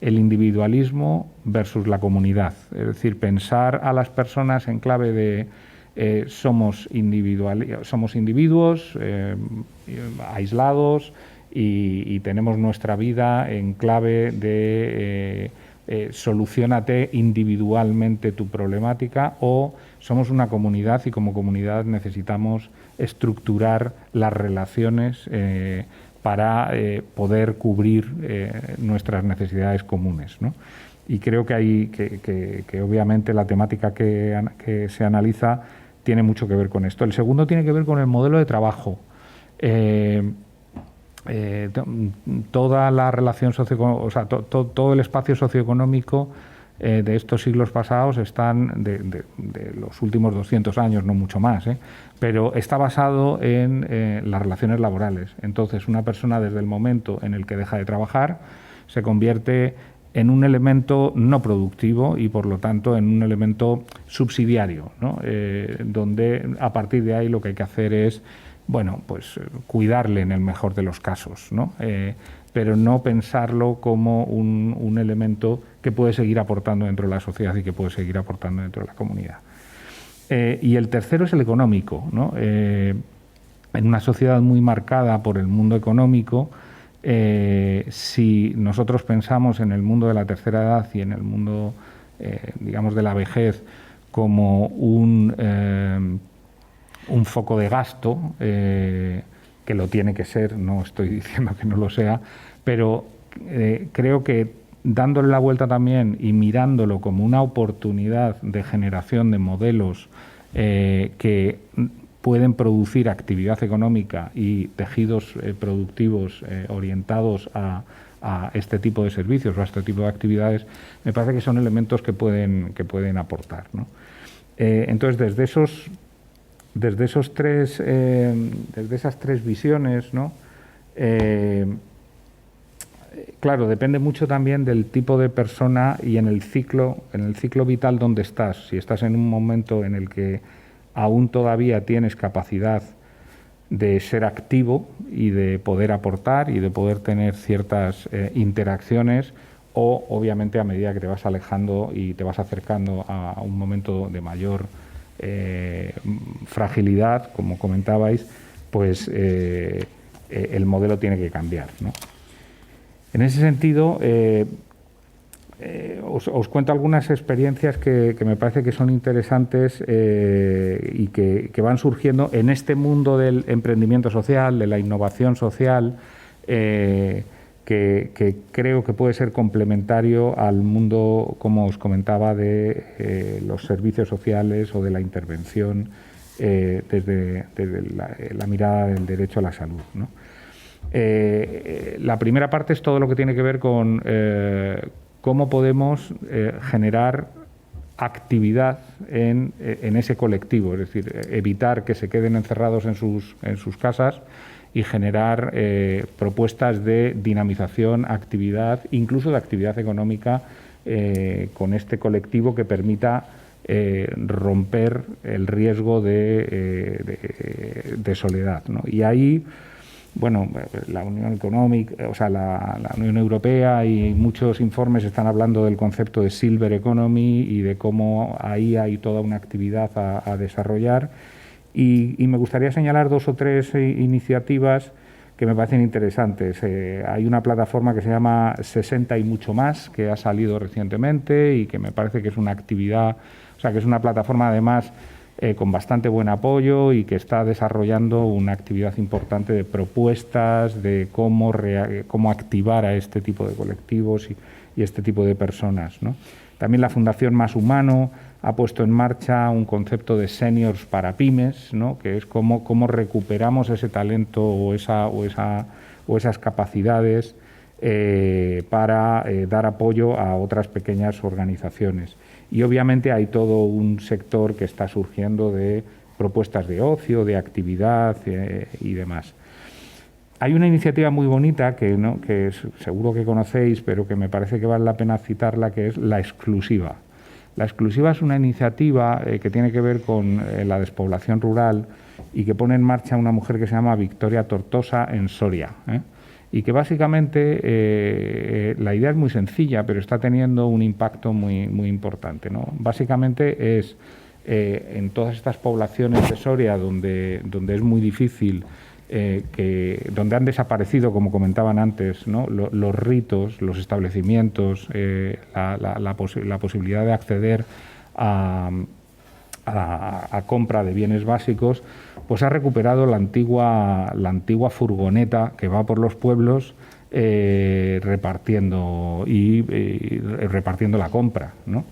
el individualismo versus la comunidad, es decir, pensar a las personas en clave de somos individuos aislados y tenemos nuestra vida en clave de soluciónate individualmente tu problemática, o somos una comunidad y como comunidad necesitamos estructurar las relaciones para poder cubrir nuestras necesidades comunes, ¿no? Y creo que obviamente la temática que se analiza tiene mucho que ver con esto. El segundo tiene que ver con el modelo de trabajo. Toda la relación socioeconómica, o sea, todo el espacio socioeconómico de estos siglos pasados están de los últimos 200 años, no mucho más, pero está basado en las relaciones laborales. Entonces, una persona desde el momento en el que deja de trabajar se convierte en un elemento no productivo y, por lo tanto, en un elemento subsidiario, ¿no? Donde a partir de ahí lo que hay que hacer es, bueno, pues cuidarle en el mejor de los casos, ¿no? Pero no pensarlo como un elemento que puede seguir aportando dentro de la sociedad y que puede seguir aportando dentro de la comunidad. Y el tercero es el económico, ¿no? En una sociedad muy marcada por el mundo económico, si nosotros pensamos en el mundo de la tercera edad y en el mundo, digamos, de la vejez como un foco de gasto, que lo tiene que ser, no estoy diciendo que no lo sea, pero creo que dándole la vuelta también y mirándolo como una oportunidad de generación de modelos que pueden producir actividad económica y tejidos productivos orientados a este tipo de servicios o a este tipo de actividades, me parece que son elementos que pueden aportar, ¿no? Entonces, desde esas tres visiones, ¿no? Claro, depende mucho también del tipo de persona y en el ciclo vital donde estás. Si estás en un momento en el que aún todavía tienes capacidad de ser activo y de poder aportar y de poder tener ciertas interacciones, o obviamente a medida que te vas alejando y te vas acercando a un momento de mayor fragilidad, como comentabais, pues el modelo tiene que cambiar, ¿no? En ese sentido, os cuento algunas experiencias que me parece que son interesantes y que van surgiendo en este mundo del emprendimiento social, de la innovación social, que creo que puede ser complementario al mundo, como os comentaba, de los servicios sociales o de la intervención desde la mirada del derecho a la salud, ¿no? La primera parte es todo lo que tiene que ver con cómo podemos generar actividad en ese colectivo, es decir, evitar que se queden encerrados en sus casas y generar propuestas de dinamización, actividad, incluso de actividad económica con este colectivo que permita romper el riesgo de soledad, ¿no? Y ahí, bueno, la Unión Económica, o sea, la Unión Europea y muchos informes están hablando del concepto de Silver Economy y de cómo ahí hay toda una actividad a desarrollar. Y me gustaría señalar 2 o 3 iniciativas que me parecen interesantes. Hay una plataforma que se llama 60 y mucho más, que ha salido recientemente y que me parece que es una actividad, o sea, que es una plataforma además con bastante buen apoyo y que está desarrollando una actividad importante de propuestas de cómo activar a este tipo de colectivos y este tipo de personas, ¿no? También la Fundación Más Humano ha puesto en marcha un concepto de seniors para pymes, ¿no? Que es cómo recuperamos ese talento o esas capacidades para dar apoyo a otras pequeñas organizaciones. Y obviamente hay todo un sector que está surgiendo de propuestas de ocio, de actividad y demás. Hay una iniciativa muy bonita que seguro que conocéis, pero que me parece que vale la pena citarla, que es La Exclusiva. La Exclusiva es una iniciativa que tiene que ver con la despoblación rural y que pone en marcha una mujer que se llama Victoria Tortosa en Soria, y que básicamente la idea es muy sencilla, pero está teniendo un impacto muy, muy importante, ¿no? Básicamente es en todas estas poblaciones de Soria donde es muy difícil donde han desaparecido, como comentaban antes, ¿no?, los ritos, los establecimientos, la posibilidad de acceder a compra de bienes básicos, pues ha recuperado la antigua furgoneta que va por los pueblos repartiendo la compra, ¿no?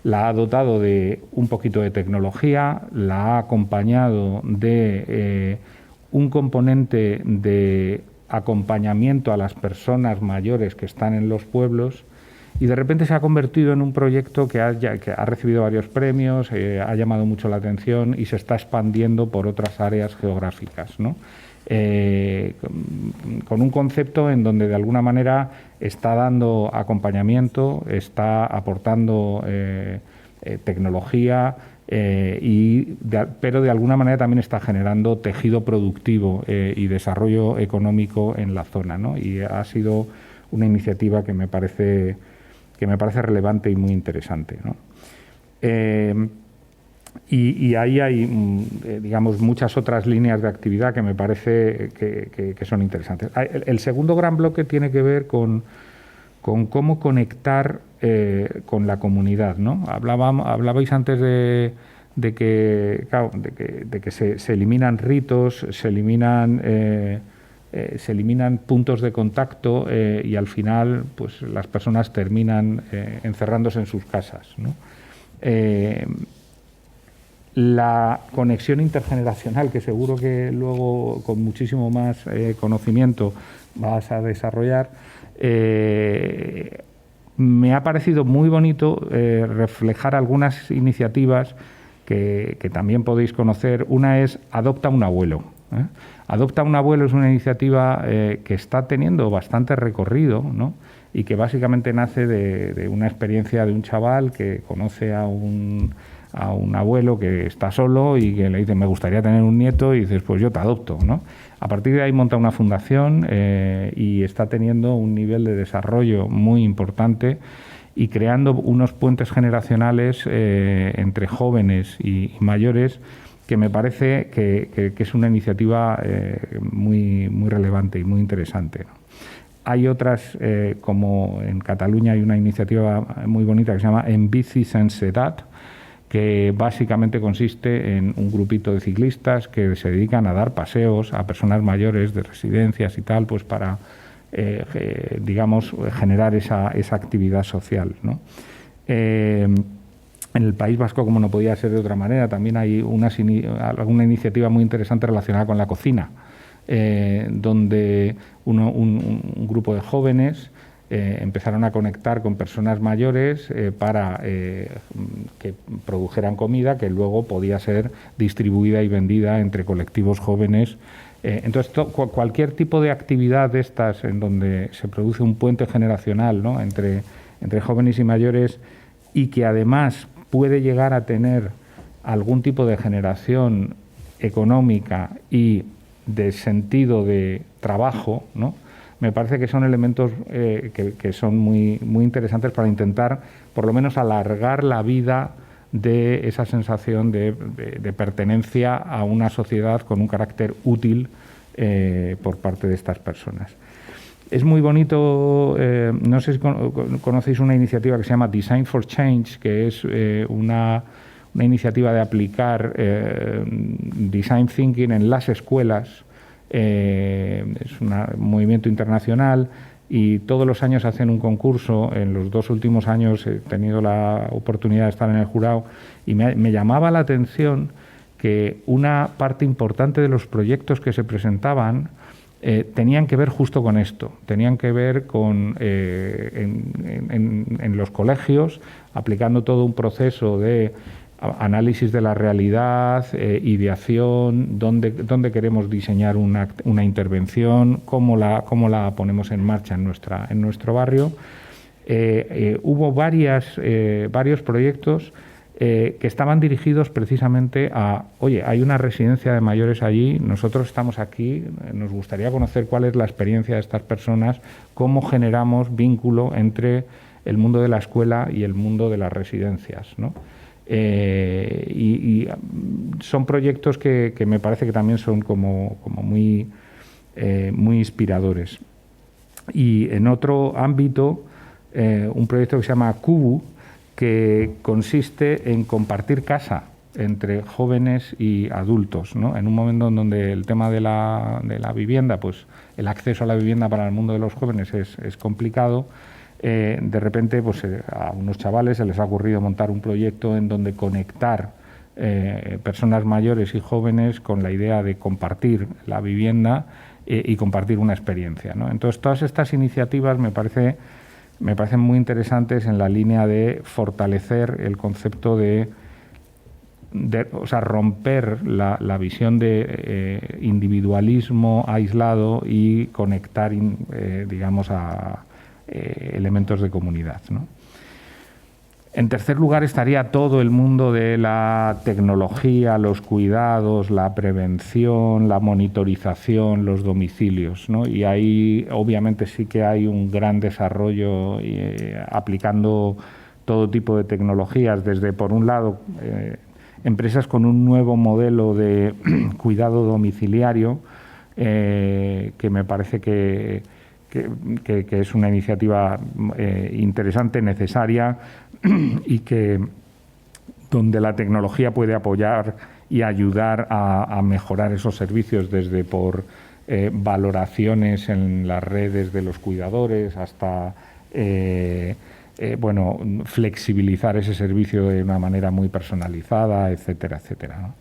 La ha dotado de un poquito de tecnología, la ha acompañado de un componente de acompañamiento a las personas mayores que están en los pueblos, y de repente se ha convertido en un proyecto que ha recibido varios premios, ha llamado mucho la atención y se está expandiendo por otras áreas geográficas, ¿no? Con un concepto en donde de alguna manera está dando acompañamiento, está aportando tecnología, pero de alguna manera también está generando tejido productivo y desarrollo económico en la zona, ¿no? Y ha sido una iniciativa que me parece relevante y muy interesante, ¿no? Y ahí hay, digamos, muchas otras líneas de actividad que me parece que son interesantes. El segundo gran bloque tiene que ver con cómo conectar con la comunidad, ¿no? Hablabais antes de que se eliminan ritos, se eliminan puntos de contacto y al final pues las personas terminan encerrándose en sus casas, ¿no? La conexión intergeneracional, que seguro que luego con muchísimo más conocimiento vas a desarrollar, me ha parecido muy bonito reflejar algunas iniciativas que también podéis conocer. Una es Adopta un abuelo. Adopta un abuelo es una iniciativa que está teniendo bastante recorrido, ¿no? Y que básicamente nace de una experiencia de un chaval que conoce a un abuelo que está solo y que le dice: me gustaría tener un nieto, y dices: pues yo te adopto, ¿no? A partir de ahí monta una fundación y está teniendo un nivel de desarrollo muy importante y creando unos puentes generacionales entre jóvenes y mayores, que me parece que es una iniciativa muy, muy relevante y muy interesante, ¿no? Hay otras, como en Cataluña hay una iniciativa muy bonita que se llama En Bici Sense Edat, que básicamente consiste en un grupito de ciclistas que se dedican a dar paseos a personas mayores de residencias y tal, pues para, digamos, generar esa actividad social, ¿no? En el País Vasco, como no podía ser de otra manera, también hay alguna iniciativa muy interesante relacionada con la cocina, donde un grupo de jóvenes empezaron a conectar con personas mayores para que produjeran comida que luego podía ser distribuida y vendida entre colectivos jóvenes. Entonces, cualquier tipo de actividad de estas en donde se produce un puente generacional, ¿no?, entre jóvenes y mayores, y que además puede llegar a tener algún tipo de generación económica y de sentido de trabajo, ¿no?, me parece que son elementos que son muy, muy interesantes para intentar, por lo menos, alargar la vida de esa sensación de pertenencia a una sociedad con un carácter útil por parte de estas personas. Es muy bonito, no sé si conocéis una iniciativa que se llama Design for Change, que es una iniciativa de aplicar Design Thinking en las escuelas. Es un movimiento internacional y todos los años hacen un concurso. En los 2 últimos años he tenido la oportunidad de estar en el jurado y me llamaba la atención que una parte importante de los proyectos que se presentaban tenían que ver justo con esto, tenían que ver con en los colegios, aplicando todo un proceso de análisis de la realidad, ideación, dónde queremos diseñar una intervención, cómo la ponemos en marcha en nuestro barrio. Hubo varios proyectos que estaban dirigidos precisamente a: oye, hay una residencia de mayores allí, nosotros estamos aquí, nos gustaría conocer cuál es la experiencia de estas personas, cómo generamos vínculo entre el mundo de la escuela y el mundo de las residencias, ¿no? Y son proyectos que me parece que también son como muy muy inspiradores. Y en otro ámbito, un proyecto que se llama Kubu, que consiste en compartir casa entre jóvenes y adultos, ¿no? En un momento en donde el tema de la vivienda, pues el acceso a la vivienda para el mundo de los jóvenes es complicado, de repente pues, a unos chavales se les ha ocurrido montar un proyecto en donde conectar personas mayores y jóvenes con la idea de compartir la vivienda y compartir una experiencia, ¿no? Entonces, todas estas iniciativas me parecen muy interesantes en la línea de fortalecer el concepto o sea, romper la visión de individualismo aislado y conectar, digamos, a elementos de comunidad, ¿no? En tercer lugar estaría todo el mundo de la tecnología, los cuidados, la prevención, la monitorización, los domicilios, ¿no? Y ahí obviamente sí que hay un gran desarrollo aplicando todo tipo de tecnologías, desde, por un lado, empresas con un nuevo modelo de cuidado domiciliario, que me parece que es una iniciativa interesante, necesaria, y que donde la tecnología puede apoyar y ayudar a mejorar esos servicios, desde por valoraciones en las redes de los cuidadores hasta bueno, flexibilizar ese servicio de una manera muy personalizada, etcétera, etcétera, ¿no?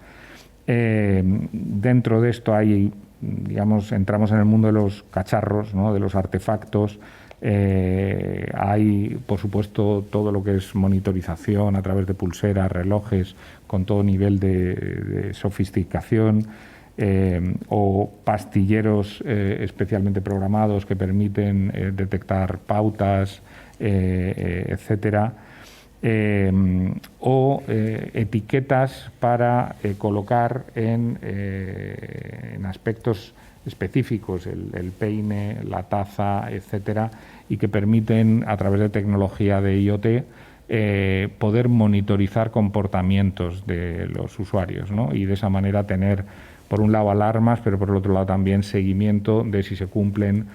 Dentro de esto hay, digamos, entramos en el mundo de los cacharros, ¿no? De los artefactos. Hay, por supuesto, todo lo que es monitorización a través de pulseras, relojes, con todo nivel de sofisticación, o pastilleros especialmente programados que permiten detectar pautas, etcétera, o etiquetas para colocar en aspectos específicos, el peine, la taza, etcétera, y que permiten, a través de tecnología de IoT, poder monitorizar comportamientos de los usuarios, ¿no? Y de esa manera tener, por un lado, alarmas, pero por el otro lado también seguimiento de si se cumplen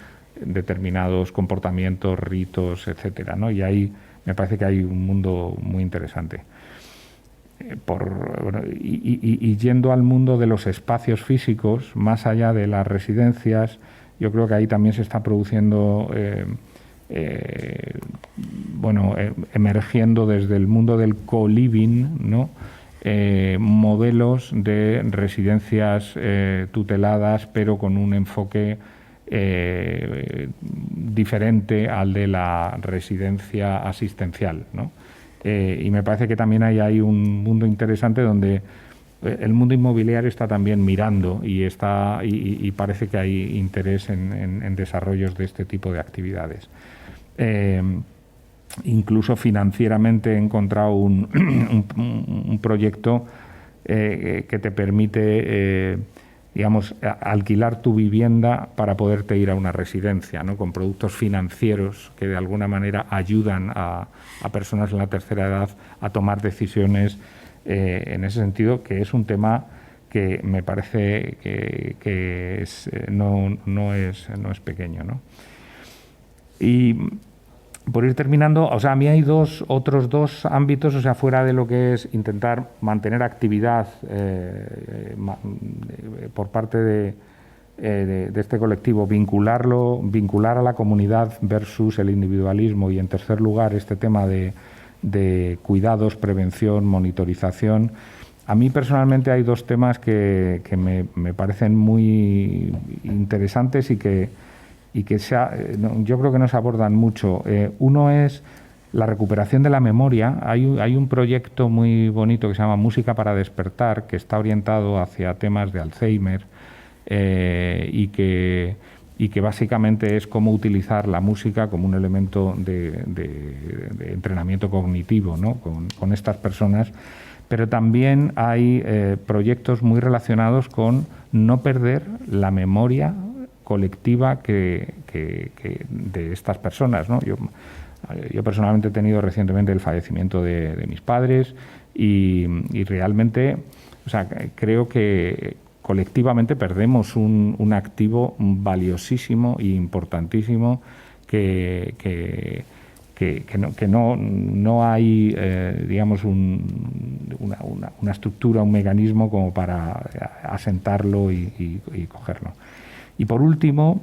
determinados comportamientos, ritos, etcétera, ¿no? Y ahí me parece que hay un mundo muy interesante. Y yendo al mundo de los espacios físicos, más allá de las residencias, yo creo que ahí también se está produciendo, emergiendo desde el mundo del co-living, ¿no? Modelos de residencias tuteladas, pero con un enfoque diferente al de la residencia asistencial, ¿no? Y me parece que también hay ahí un mundo interesante donde el mundo inmobiliario está también mirando y parece que hay interés en desarrollos de este tipo de actividades. Incluso financieramente he encontrado un proyecto que te permite digamos, alquilar tu vivienda para poderte ir a una residencia, ¿no? Con productos financieros que de alguna manera ayudan a personas en la tercera edad a tomar decisiones en ese sentido, que es un tema que me parece que no es pequeño, ¿no? Y por ir terminando, o sea, a mí hay otros dos ámbitos, o sea, fuera de lo que es intentar mantener actividad por parte de este colectivo, vincular a la comunidad versus el individualismo, y en tercer lugar este tema de cuidados, prevención, monitorización. A mí personalmente hay dos temas que me parecen muy interesantes y que yo creo que no se abordan mucho. Uno es la recuperación de la memoria. Hay un proyecto muy bonito que se llama Música para Despertar, que está orientado hacia temas de Alzheimer, y que básicamente es cómo utilizar la música como un elemento de entrenamiento cognitivo, ¿no? con estas personas. Pero también hay proyectos muy relacionados con no perder la memoria colectiva de estas personas, ¿no? Yo personalmente he tenido recientemente el fallecimiento de mis padres y realmente, o sea, creo que colectivamente perdemos un activo valiosísimo e importantísimo que no hay, digamos, una estructura, un mecanismo como para asentarlo y cogerlo. Y por último,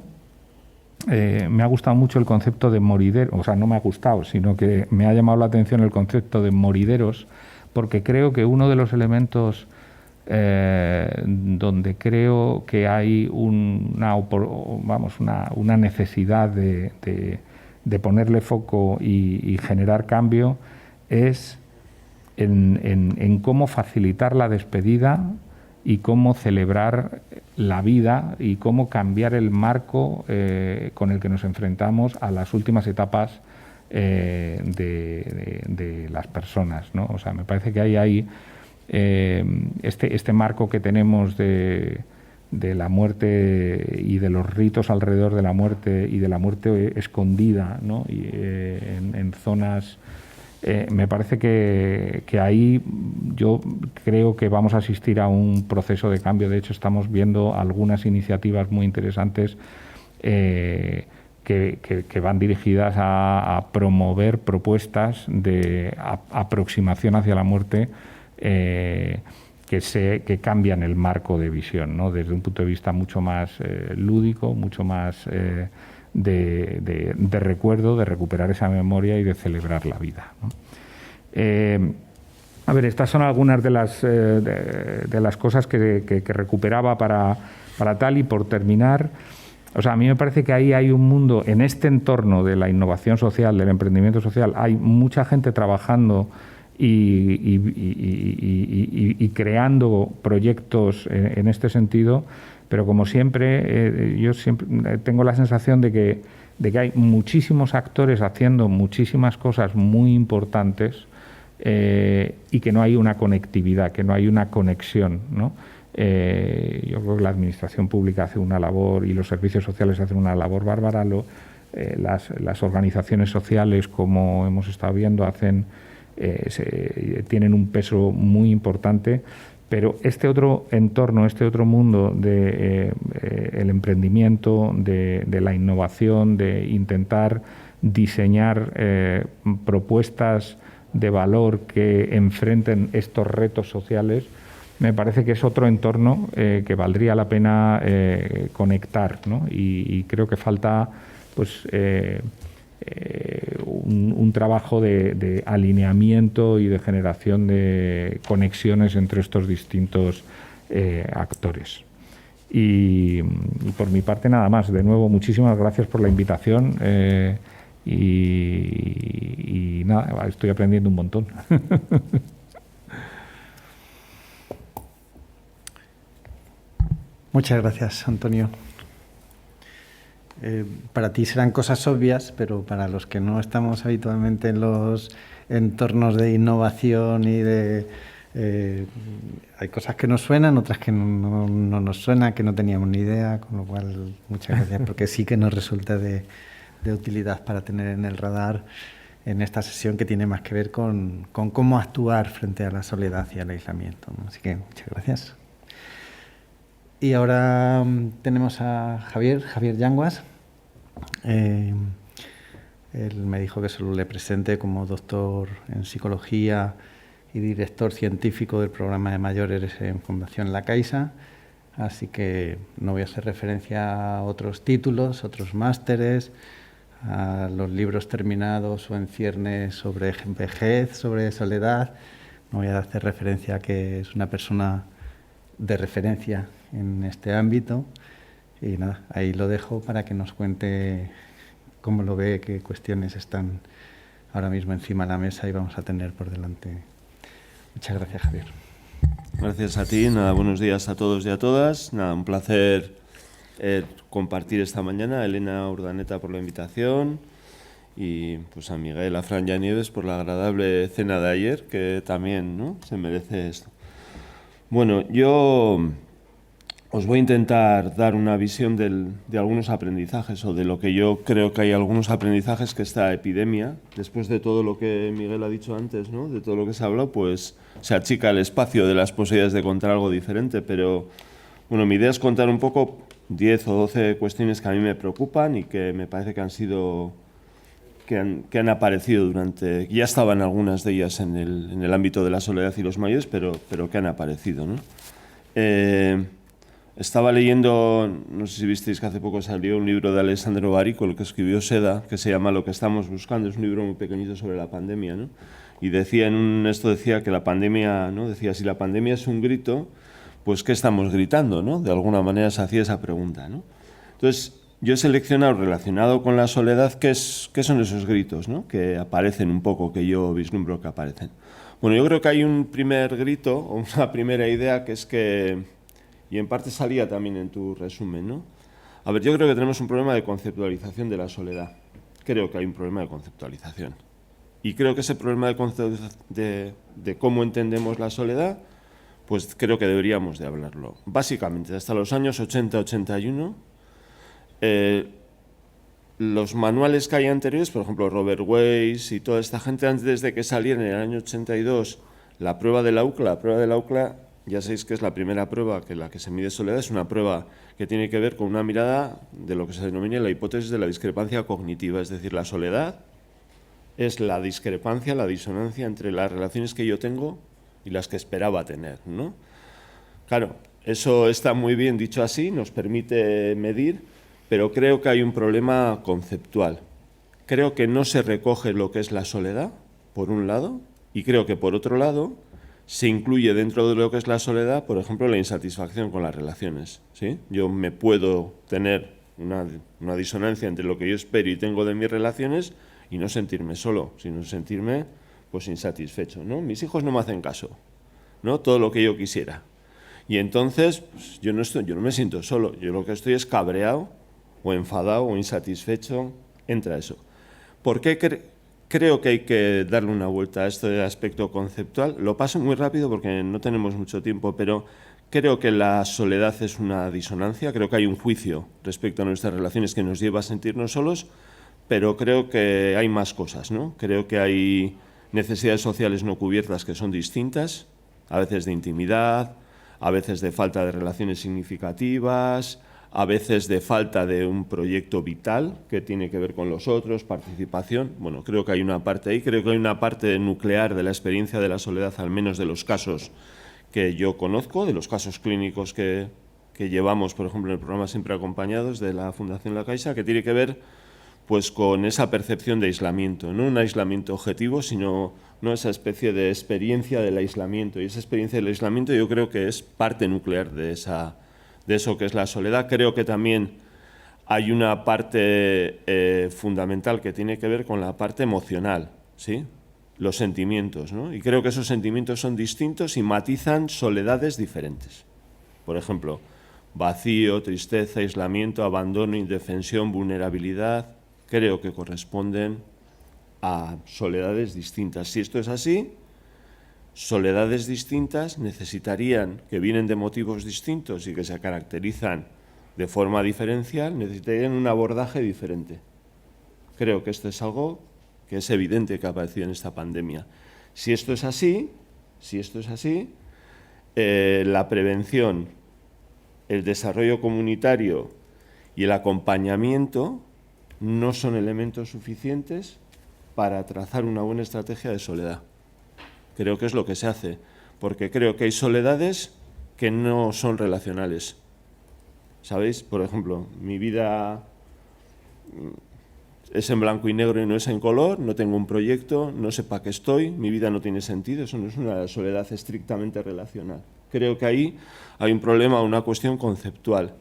me ha gustado mucho el concepto de moridero, o sea, no me ha gustado, sino que me ha llamado la atención el concepto de morideros, porque creo que uno de los elementos donde creo que hay una necesidad de ponerle foco y generar cambio es en cómo facilitar la despedida y cómo celebrar la vida y cómo cambiar el marco con el que nos enfrentamos a las últimas etapas de las personas, ¿no? O sea, me parece que hay este marco que tenemos de la muerte y de los ritos alrededor de la muerte y de la muerte escondida, ¿no? Y, en zonas, me parece que ahí yo creo que vamos a asistir a un proceso de cambio. De hecho, estamos viendo algunas iniciativas muy interesantes que van dirigidas a promover propuestas de aproximación hacia la muerte que cambian el marco de visión, ¿no? Desde un punto de vista mucho más lúdico, mucho más de recuerdo, de recuperar esa memoria y de celebrar la vida, ¿no? A ver, estas son algunas de las cosas que recuperaba para tal. Y por terminar, o sea, a mí me parece que ahí hay un mundo, en este entorno de la innovación social, del emprendimiento social, hay mucha gente trabajando y creando proyectos en este sentido, pero como siempre, yo siempre tengo la sensación de que hay muchísimos actores haciendo muchísimas cosas muy importantes y que no hay una conectividad, que no hay una conexión, ¿no? Yo creo que la administración pública hace una labor y los servicios sociales hacen una labor bárbara. Las organizaciones sociales, como hemos estado viendo, tienen un peso muy importante, pero este otro entorno, este otro mundo de el emprendimiento, de la innovación, de intentar diseñar propuestas de valor que enfrenten estos retos sociales, me parece que es otro entorno que valdría la pena conectar, ¿no? Y creo que falta, pues, un trabajo de alineamiento y de generación de conexiones entre estos distintos actores. Y por mi parte nada más. De nuevo, muchísimas gracias por la invitación y nada, estoy aprendiendo un montón. Muchas gracias, Antonio. Para ti serán cosas obvias, pero para los que no estamos habitualmente en los entornos de innovación y hay cosas que nos suenan, otras que no nos suenan, que no teníamos ni idea, con lo cual muchas gracias, porque sí que nos resulta de utilidad para tener en el radar en esta sesión, que tiene más que ver con cómo actuar frente a la soledad y al aislamiento, ¿no? Así que muchas gracias. Y ahora tenemos a Javier Yanguas. Él me dijo que solo le presente como doctor en psicología y director científico del programa de mayores en Fundación La Caixa. Así que no voy a hacer referencia a otros títulos, otros másteres, a los libros terminados o en ciernes sobre vejez, sobre soledad. No voy a hacer referencia a que es una persona de referencia en este ámbito. Y nada, ahí lo dejo para que nos cuente cómo lo ve, qué cuestiones están ahora mismo encima de la mesa y vamos a tener por delante. Muchas gracias, Javier. Gracias a ti. Nada, buenos días a todos y a todas. Nada, un placer compartir esta mañana. A Elena Urdaneta por la invitación y pues a Miguel, a Fran y a Nieves por la agradable cena de ayer, que también, ¿no?, se merece esto. Bueno, yo os voy a intentar dar una visión de algunos aprendizajes, o de lo que yo creo que hay algunos aprendizajes que esta epidemia, después de todo lo que Miguel ha dicho antes, ¿no?, de todo lo que se ha hablado, pues se achica el espacio de las posibilidades de contar algo diferente, pero Bueno, mi idea es contar un poco 10 o 12 cuestiones que a mí me preocupan y que me parece que han aparecido durante... Ya estaban algunas de ellas en el ámbito de la soledad y los mayores, pero que han aparecido, ¿no? Estaba leyendo, no sé si visteis que hace poco salió un libro de Alessandro Barico, el que escribió Seda, que se llama Lo que estamos buscando. Es un libro muy pequeñito sobre la pandemia, ¿no? Y decía decía que la pandemia, ¿no? Decía, si la pandemia es un grito, pues ¿qué estamos gritando, no? De alguna manera se hacía esa pregunta, ¿no? Entonces, yo he seleccionado relacionado con la soledad qué son esos gritos, ¿no? Que aparecen un poco, que yo vislumbro que aparecen. Bueno, yo creo que hay un primer grito, o una primera idea, que es que, y en parte salía también en tu resumen, ¿no? A ver, yo creo que tenemos un problema de conceptualización de la soledad. Creo que hay un problema de conceptualización. Y creo que ese problema de cómo entendemos la soledad, pues creo que deberíamos de hablarlo. Básicamente, hasta los años 80-81, los manuales que hay anteriores, por ejemplo, Robert Weiss y toda esta gente, antes de que saliera en el año 82 la prueba de la UCLA, ya sabéis que es la primera prueba que la que se mide soledad, es una prueba que tiene que ver con una mirada de lo que se denomina la hipótesis de la discrepancia cognitiva, es decir, la soledad es la discrepancia, la disonancia entre las relaciones que yo tengo y las que esperaba tener, ¿no? Claro, eso está muy bien dicho así, nos permite medir, pero creo que hay un problema conceptual. Creo que no se recoge lo que es la soledad, por un lado, y creo que por otro lado se incluye dentro de lo que es la soledad, por ejemplo, la insatisfacción con las relaciones, ¿sí? Yo me puedo tener una disonancia entre lo que yo espero y tengo de mis relaciones y no sentirme solo, sino sentirme pues insatisfecho, ¿no? Mis hijos no me hacen caso, ¿no? Todo lo que yo quisiera. Y entonces pues, yo no me siento solo, yo lo que estoy es cabreado o enfadado o insatisfecho, entra eso. ¿Por qué creo que hay que darle una vuelta a este aspecto conceptual? Lo paso muy rápido porque no tenemos mucho tiempo, pero creo que la soledad es una disonancia, creo que hay un juicio respecto a nuestras relaciones que nos lleva a sentirnos solos, pero creo que hay más cosas, ¿no? Creo que hay necesidades sociales no cubiertas que son distintas, a veces de intimidad, a veces de falta de relaciones significativas, a veces de falta de un proyecto vital que tiene que ver con los otros, participación. Bueno, creo que hay una parte ahí, creo que hay una parte nuclear de la experiencia de la soledad, al menos de los casos que yo conozco, de los casos clínicos que llevamos, por ejemplo, en el programa Siempre Acompañados de la Fundación La Caixa, que tiene que ver pues con esa percepción de aislamiento, no un aislamiento objetivo, sino no esa especie de experiencia del aislamiento. Y esa experiencia del aislamiento yo creo que es parte nuclear de eso que es la soledad. Creo que también hay una parte fundamental que tiene que ver con la parte emocional, ¿sí? Los sentimientos, ¿no? Y creo que esos sentimientos son distintos y matizan soledades diferentes. Por ejemplo, vacío, tristeza, aislamiento, abandono, indefensión, vulnerabilidad, creo que corresponden a soledades distintas. Si esto es así, soledades distintas necesitarían, que vienen de motivos distintos y que se caracterizan de forma diferencial, necesitarían un abordaje diferente. Creo que esto es algo que es evidente que ha aparecido en esta pandemia. Si esto es así, la prevención, el desarrollo comunitario y el acompañamiento no son elementos suficientes para trazar una buena estrategia de soledad. Creo que es lo que se hace, porque creo que hay soledades que no son relacionales. ¿Sabéis? Por ejemplo, mi vida es en blanco y negro y no es en color, no tengo un proyecto, no sé para qué estoy, mi vida no tiene sentido, eso no es una soledad estrictamente relacional. Creo que ahí hay un problema, una cuestión conceptual.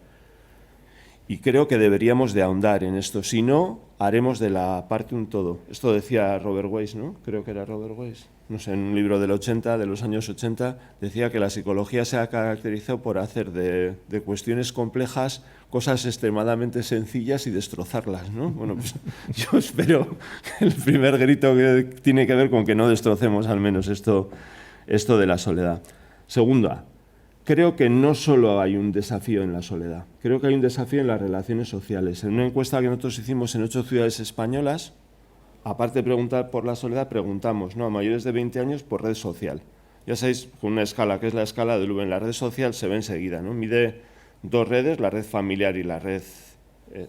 Y creo que deberíamos de ahondar en esto, si no, haremos de la parte un todo. Esto decía Robert Weiss, ¿no? Creo que era Robert Weiss. No sé, en un libro de los años 80, decía que la psicología se ha caracterizado por hacer de cuestiones complejas cosas extremadamente sencillas y destrozarlas, ¿no? Bueno, pues yo espero que el primer grito que tiene que ver con que no destrocemos al menos esto de la soledad. Segunda, creo que no solo hay un desafío en la soledad, creo que hay un desafío en las relaciones sociales. En una encuesta que nosotros hicimos en 8 ciudades españolas, aparte de preguntar por la soledad, preguntamos, ¿no?, a mayores de 20 años por red social. Ya sabéis, con una escala, que es la escala de Lubin, la red social se ve enseguida, ¿no? Mide 2 redes, la red familiar y la red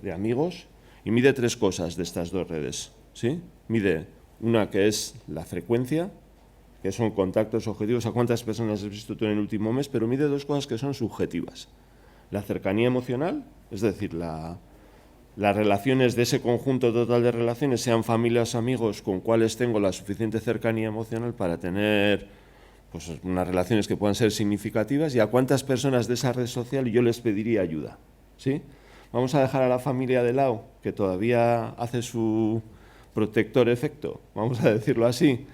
de amigos, y mide 3 cosas de estas 2 redes, ¿sí? Mide una que es la frecuencia, que son contactos objetivos, a cuántas personas has visto tú en el último mes, pero mide 2 cosas que son subjetivas. La cercanía emocional, es decir, las relaciones de ese conjunto total de relaciones, sean familias, amigos, con cuales tengo la suficiente cercanía emocional para tener pues, unas relaciones que puedan ser significativas, y a cuántas personas de esa red social yo les pediría ayuda, ¿sí? Vamos a dejar a la familia de lado, que todavía hace su protector efecto, vamos a decirlo así,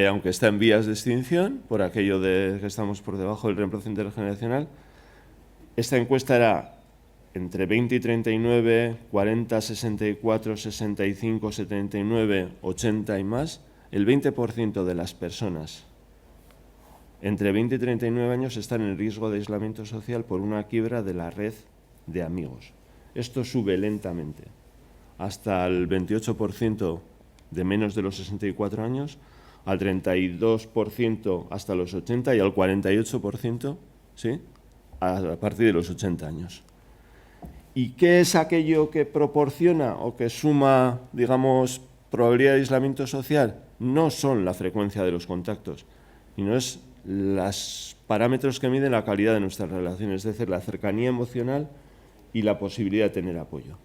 aunque está en vías de extinción, por aquello de que estamos por debajo del reemplazo intergeneracional. Esta encuesta era entre 20 y 39, 40, 64, 65, 79, 80 y más. El 20% de las personas entre 20 y 39 años están en riesgo de aislamiento social por una quiebra de la red de amigos. Esto sube lentamente hasta el 28% de menos de los 64 años, al 32% hasta los 80 y al 48%, ¿sí?, a partir de los 80 años. ¿Y qué es aquello que proporciona o que suma, digamos, probabilidad de aislamiento social? No son la frecuencia de los contactos, sino es los parámetros que miden la calidad de nuestras relaciones, es decir, la cercanía emocional y la posibilidad de tener apoyo.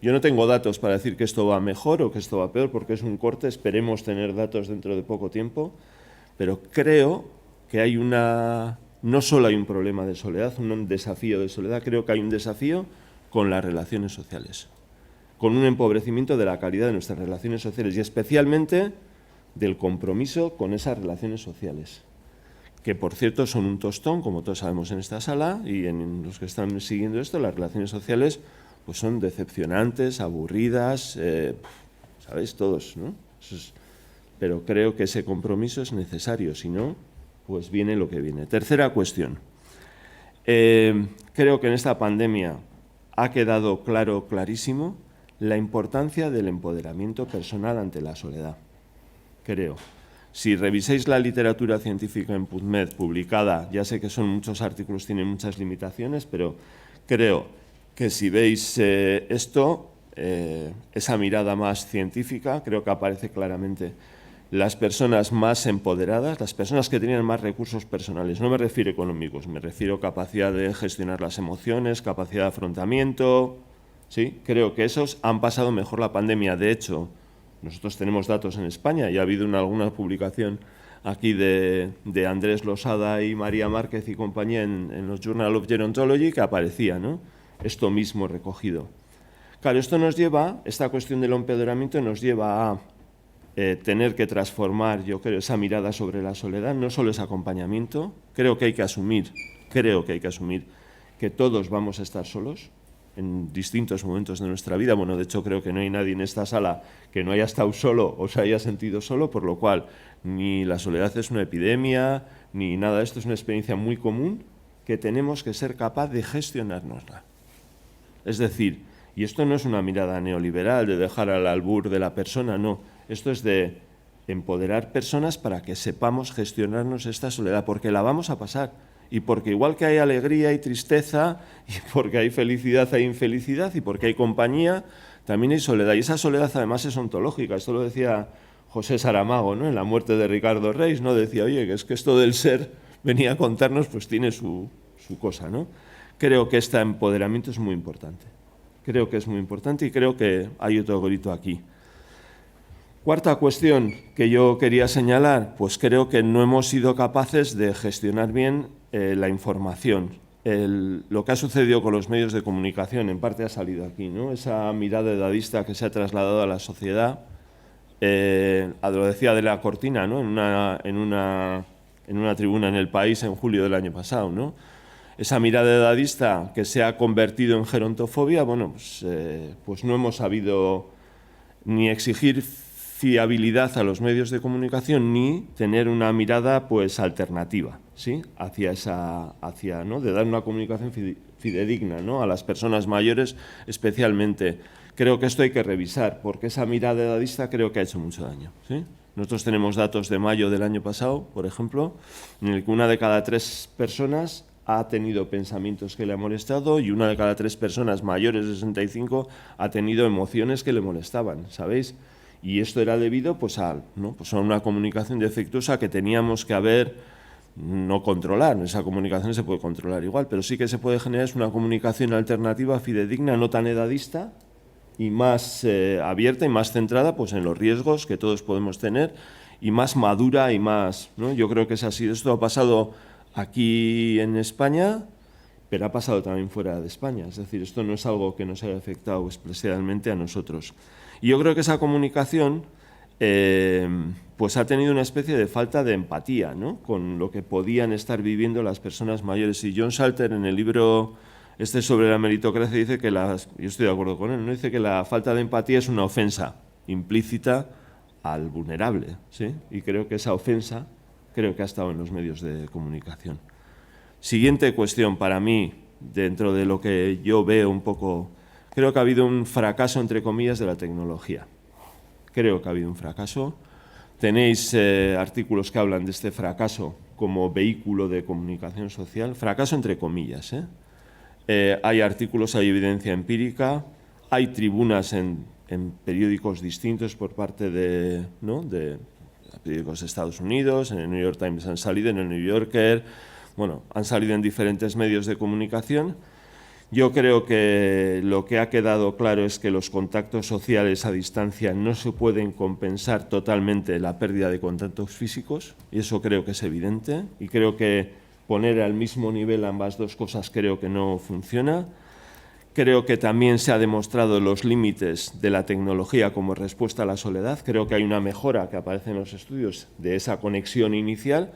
Yo no tengo datos para decir que esto va mejor o que esto va peor, porque es un corte, esperemos tener datos dentro de poco tiempo, pero creo que hay no solo hay un problema de soledad, un desafío de soledad, creo que hay un desafío con las relaciones sociales, con un empobrecimiento de la calidad de nuestras relaciones sociales y especialmente del compromiso con esas relaciones sociales, que por cierto son un tostón, como todos sabemos en esta sala y en los que están siguiendo esto, las relaciones sociales pues son decepcionantes, aburridas, sabéis todos, ¿no? Pero creo que ese compromiso es necesario, si no, pues viene lo que viene. Tercera cuestión. Creo que en esta pandemia ha quedado clarísimo la importancia del empoderamiento personal ante la soledad. Creo. Si reviséis la literatura científica en PubMed publicada, ya sé que son muchos artículos, tienen muchas limitaciones, pero creo que si veis esa mirada más científica, creo que aparece claramente las personas más empoderadas, las personas que tenían más recursos personales. No me refiero económicos, me refiero a capacidad de gestionar las emociones, capacidad de afrontamiento, ¿sí? Creo que esos han pasado mejor la pandemia. De hecho, nosotros tenemos datos en España y ha habido alguna publicación aquí de Andrés Losada y María Márquez y compañía en los Journal of Gerontology que aparecía, ¿no?, esto mismo recogido. Claro, esta cuestión del empoderamiento nos lleva a tener que transformar, yo creo, esa mirada sobre la soledad, no solo es acompañamiento, creo que hay que asumir que todos vamos a estar solos en distintos momentos de nuestra vida. Bueno, de hecho creo que no hay nadie en esta sala que no haya estado solo o se haya sentido solo, por lo cual ni la soledad es una epidemia, ni nada de esto, es una experiencia muy común que tenemos que ser capaz de gestionárnosla. Es decir, y esto no es una mirada neoliberal de dejar al albur de la persona, no. Esto es de empoderar personas para que sepamos gestionarnos esta soledad, porque la vamos a pasar. Y porque igual que hay alegría y tristeza, y porque hay felicidad hay infelicidad, y porque hay compañía, también hay soledad. Y esa soledad además es ontológica. Esto lo decía José Saramago, ¿no?, en La muerte de Ricardo Reis, ¿no? Decía, oye, que es que esto del ser venía a contarnos, pues tiene su cosa, ¿no? Creo que este empoderamiento es muy importante. Creo que es muy importante y creo que hay otro grito aquí. Cuarta cuestión que yo quería señalar, pues creo que no hemos sido capaces de gestionar bien la información. Lo que ha sucedido con los medios de comunicación, en parte ha salido aquí, ¿no? Esa mirada edadista que se ha trasladado a la sociedad, lo decía de la Cortina, ¿no?, en una tribuna en El País en julio del año pasado, ¿no? Esa mirada edadista que se ha convertido en gerontofobia, bueno, pues no hemos sabido ni exigir fiabilidad a los medios de comunicación ni tener una mirada pues alternativa, ¿sí?, ¿no?, de dar una comunicación fidedigna, ¿no?, a las personas mayores especialmente. Creo que esto hay que revisar porque esa mirada edadista creo que ha hecho mucho daño, ¿sí? Nosotros tenemos datos de mayo del año pasado, por ejemplo, en el que 1 de cada 3 personas ha tenido pensamientos que le han molestado y 1 de cada 3 personas mayores de 65 ha tenido emociones que le molestaban, ¿sabéis? Y esto era debido pues a una comunicación defectuosa que teníamos que no controlar. Esa comunicación se puede controlar igual, pero sí que se puede generar una comunicación alternativa, fidedigna, no tan edadista y más abierta y más centrada pues en los riesgos que todos podemos tener y más madura y más, ¿no? Yo creo que es así. Esto ha pasado aquí en España, pero ha pasado también fuera de España. Es decir, esto no es algo que nos haya afectado especialmente a nosotros. Y yo creo que esa comunicación pues ha tenido una especie de falta de empatía, ¿no?, con lo que podían estar viviendo las personas mayores. Y John Salter, en el libro sobre la meritocracia, dice que yo estoy de acuerdo con él, ¿no?, dice que la falta de empatía es una ofensa implícita al vulnerable, ¿sí? Y creo que esa ofensa ha estado en los medios de comunicación. Siguiente cuestión para mí, dentro de lo que yo veo un poco, creo que ha habido un fracaso, entre comillas, de la tecnología. Creo que ha habido un fracaso. Tenéis artículos que hablan de este fracaso como vehículo de comunicación social. Fracaso entre comillas, hay artículos, hay evidencia empírica, hay tribunas en periódicos distintos por parte de periódicos de Estados Unidos, en el New York Times han salido, en el New Yorker, han salido en diferentes medios de comunicación. Yo creo que lo que ha quedado claro es que los contactos sociales a distancia no se pueden compensar totalmente la pérdida de contactos físicos, y eso creo que es evidente, y creo que poner al mismo nivel ambas dos cosas creo que no funciona. Creo que también se ha demostrado los límites de la tecnología como respuesta a la soledad. Creo que hay una mejora que aparece en los estudios de esa conexión inicial,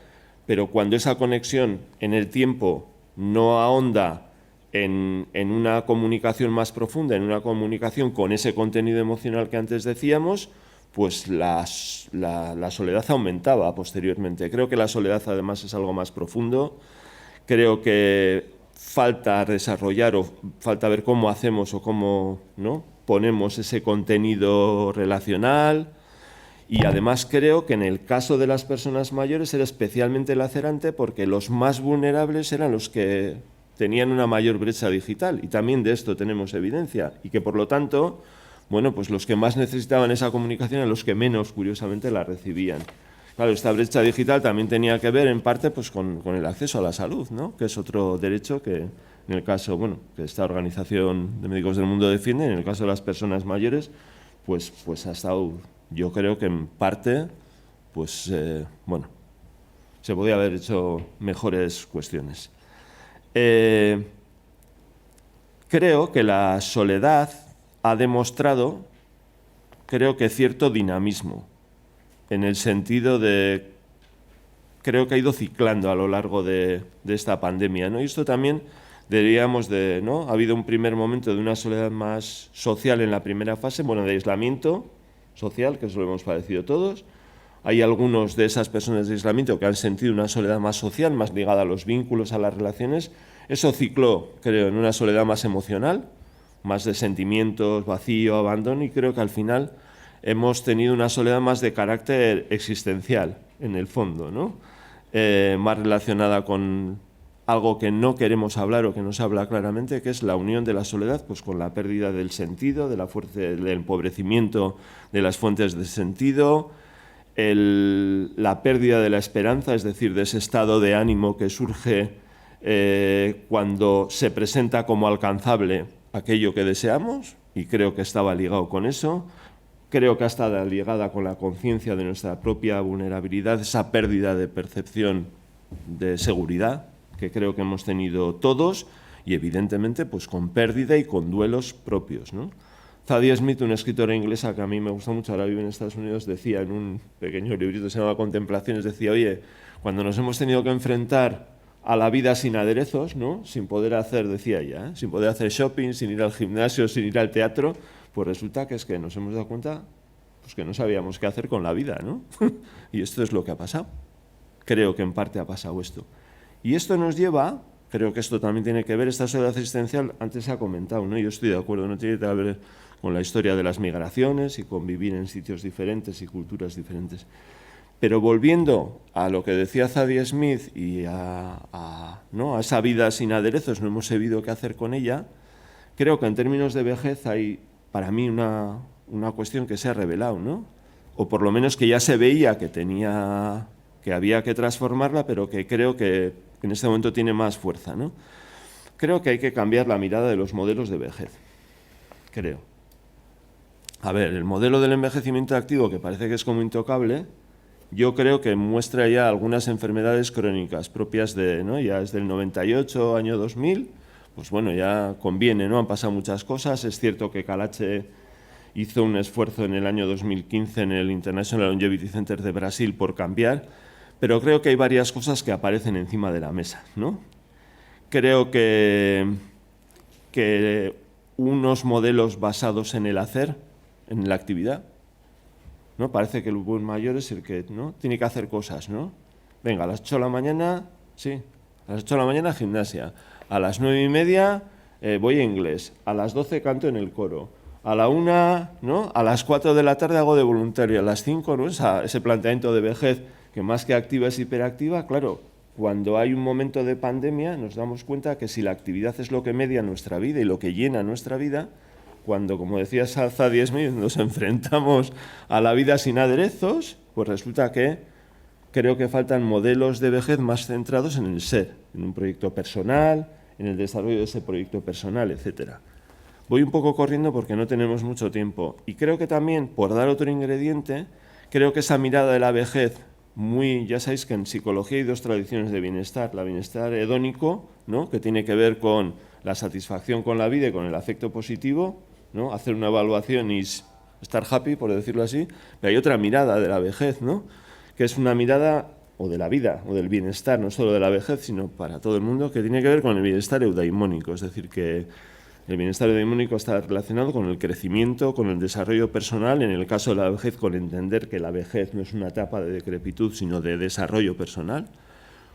pero cuando esa conexión en el tiempo no ahonda en una comunicación más profunda, en una comunicación con ese contenido emocional que antes decíamos, pues la soledad aumentaba posteriormente. Creo que la soledad además es algo más profundo. Creo que falta desarrollar o falta ver cómo hacemos o cómo, ¿no?, ponemos ese contenido relacional. Y además creo que en el caso de las personas mayores era especialmente lacerante porque los más vulnerables eran los que tenían una mayor brecha digital, y también de esto tenemos evidencia, y que por lo tanto, pues los que más necesitaban esa comunicación eran los que menos, curiosamente, la recibían. Claro, esta brecha digital también tenía que ver en parte pues con el acceso a la salud, ¿no?, que es otro derecho que en el caso, que esta Organización de Médicos del Mundo defiende, en el caso de las personas mayores, pues ha estado, yo creo que en parte, se podía haber hecho mejores cuestiones. Creo que la soledad ha demostrado, creo que cierto dinamismo, en el sentido de, creo que ha ido ciclando a lo largo de esta pandemia, ¿no? Y esto también deberíamos de, ¿no?, ha habido un primer momento de una soledad más social en la primera fase, de aislamiento social, que eso lo hemos padecido todos. Hay algunos de esas personas de aislamiento que han sentido una soledad más social, más ligada a los vínculos, a las relaciones. Eso cicló, creo, en una soledad más emocional, más de sentimientos, vacío, abandono, y creo que al final hemos tenido una soledad más de carácter existencial, en el fondo, ¿no?, más relacionada con algo que no queremos hablar o que no se habla claramente, que es la unión de la soledad pues con la pérdida del sentido, de la fuerza, del empobrecimiento de las fuentes de sentido, la pérdida de la esperanza, es decir, de ese estado de ánimo que surge cuando se presenta como alcanzable aquello que deseamos, y creo que estaba ligado con eso. Creo que ha estado ligada con la conciencia de nuestra propia vulnerabilidad, esa pérdida de percepción de seguridad que creo que hemos tenido todos, y evidentemente pues con pérdida y con duelos propios, ¿no? Zadie Smith, una escritora inglesa que a mí me gusta mucho, ahora vive en Estados Unidos, decía en un pequeño librito que se llama Contemplaciones, decía, oye, cuando nos hemos tenido que enfrentar a la vida sin aderezos, ¿no?, sin poder hacer, decía ella, sin poder hacer shopping, sin ir al gimnasio, sin ir al teatro, pues resulta que es que nos hemos dado cuenta pues que no sabíamos qué hacer con la vida, ¿no? Y esto es lo que ha pasado. Creo que en parte ha pasado esto. Y esto nos lleva, creo que esto también tiene que ver, esta soledad existencial, antes se ha comentado, ¿no? Yo estoy de acuerdo, no tiene que ver con la historia de las migraciones y con vivir en sitios diferentes y culturas diferentes. Pero volviendo a lo que decía Zadie Smith y ¿no? a esa vida sin aderezos, no hemos sabido qué hacer con ella, creo que en términos de vejez hay para mí una cuestión que se ha revelado, ¿no? O por lo menos que ya se veía que había que transformarla, pero que creo que en este momento tiene más fuerza, ¿no? Creo que hay que cambiar la mirada de los modelos de vejez, creo. A ver, el modelo del envejecimiento activo, que parece que es como intocable, yo creo que muestra ya algunas enfermedades crónicas propias de, ¿no? Ya desde el 98, año 2000, pues bueno, ya conviene, ¿no? Han pasado muchas cosas. Es cierto que Calache hizo un esfuerzo en el año 2015 en el International Longevity Center de Brasil por cambiar, pero creo que hay varias cosas que aparecen encima de la mesa, ¿no? Creo que unos modelos basados en el hacer, en la actividad, ¿no? Parece que el buen mayor es el que, ¿no? Tiene que hacer cosas, ¿no? Venga, a las 8 de la mañana, sí, a las 8 de la mañana gimnasia, a las 9:30 voy a inglés, a las 12 canto en el coro, a la 1, ¿no? A las 4 de la tarde hago de voluntario, a las 5, ¿no? Ese planteamiento de vejez que más que activa es hiperactiva. Claro, cuando hay un momento de pandemia nos damos cuenta que si la actividad es lo que media nuestra vida y lo que llena nuestra vida, cuando, como decía Zadie Smith, nos enfrentamos a la vida sin aderezos, pues resulta que creo que faltan modelos de vejez más centrados en el ser, en un proyecto personal, en el desarrollo de ese proyecto personal, etcétera. Voy un poco corriendo porque no tenemos mucho tiempo. Y creo que también, por dar otro ingrediente, creo que esa mirada de la vejez, ya sabéis que en psicología hay dos tradiciones de bienestar. La bienestar hedónico, ¿no? Que tiene que ver con la satisfacción con la vida y con el afecto positivo, ¿no? Hacer una evaluación y estar happy, por decirlo así. Pero hay otra mirada de la vejez, ¿no? Que es una mirada, o de la vida, o del bienestar, no solo de la vejez, sino para todo el mundo, que tiene que ver con el bienestar eudaimónico. Es decir, que el bienestar eudaimónico está relacionado con el crecimiento, con el desarrollo personal, en el caso de la vejez, con entender que la vejez no es una etapa de decrepitud, sino de desarrollo personal,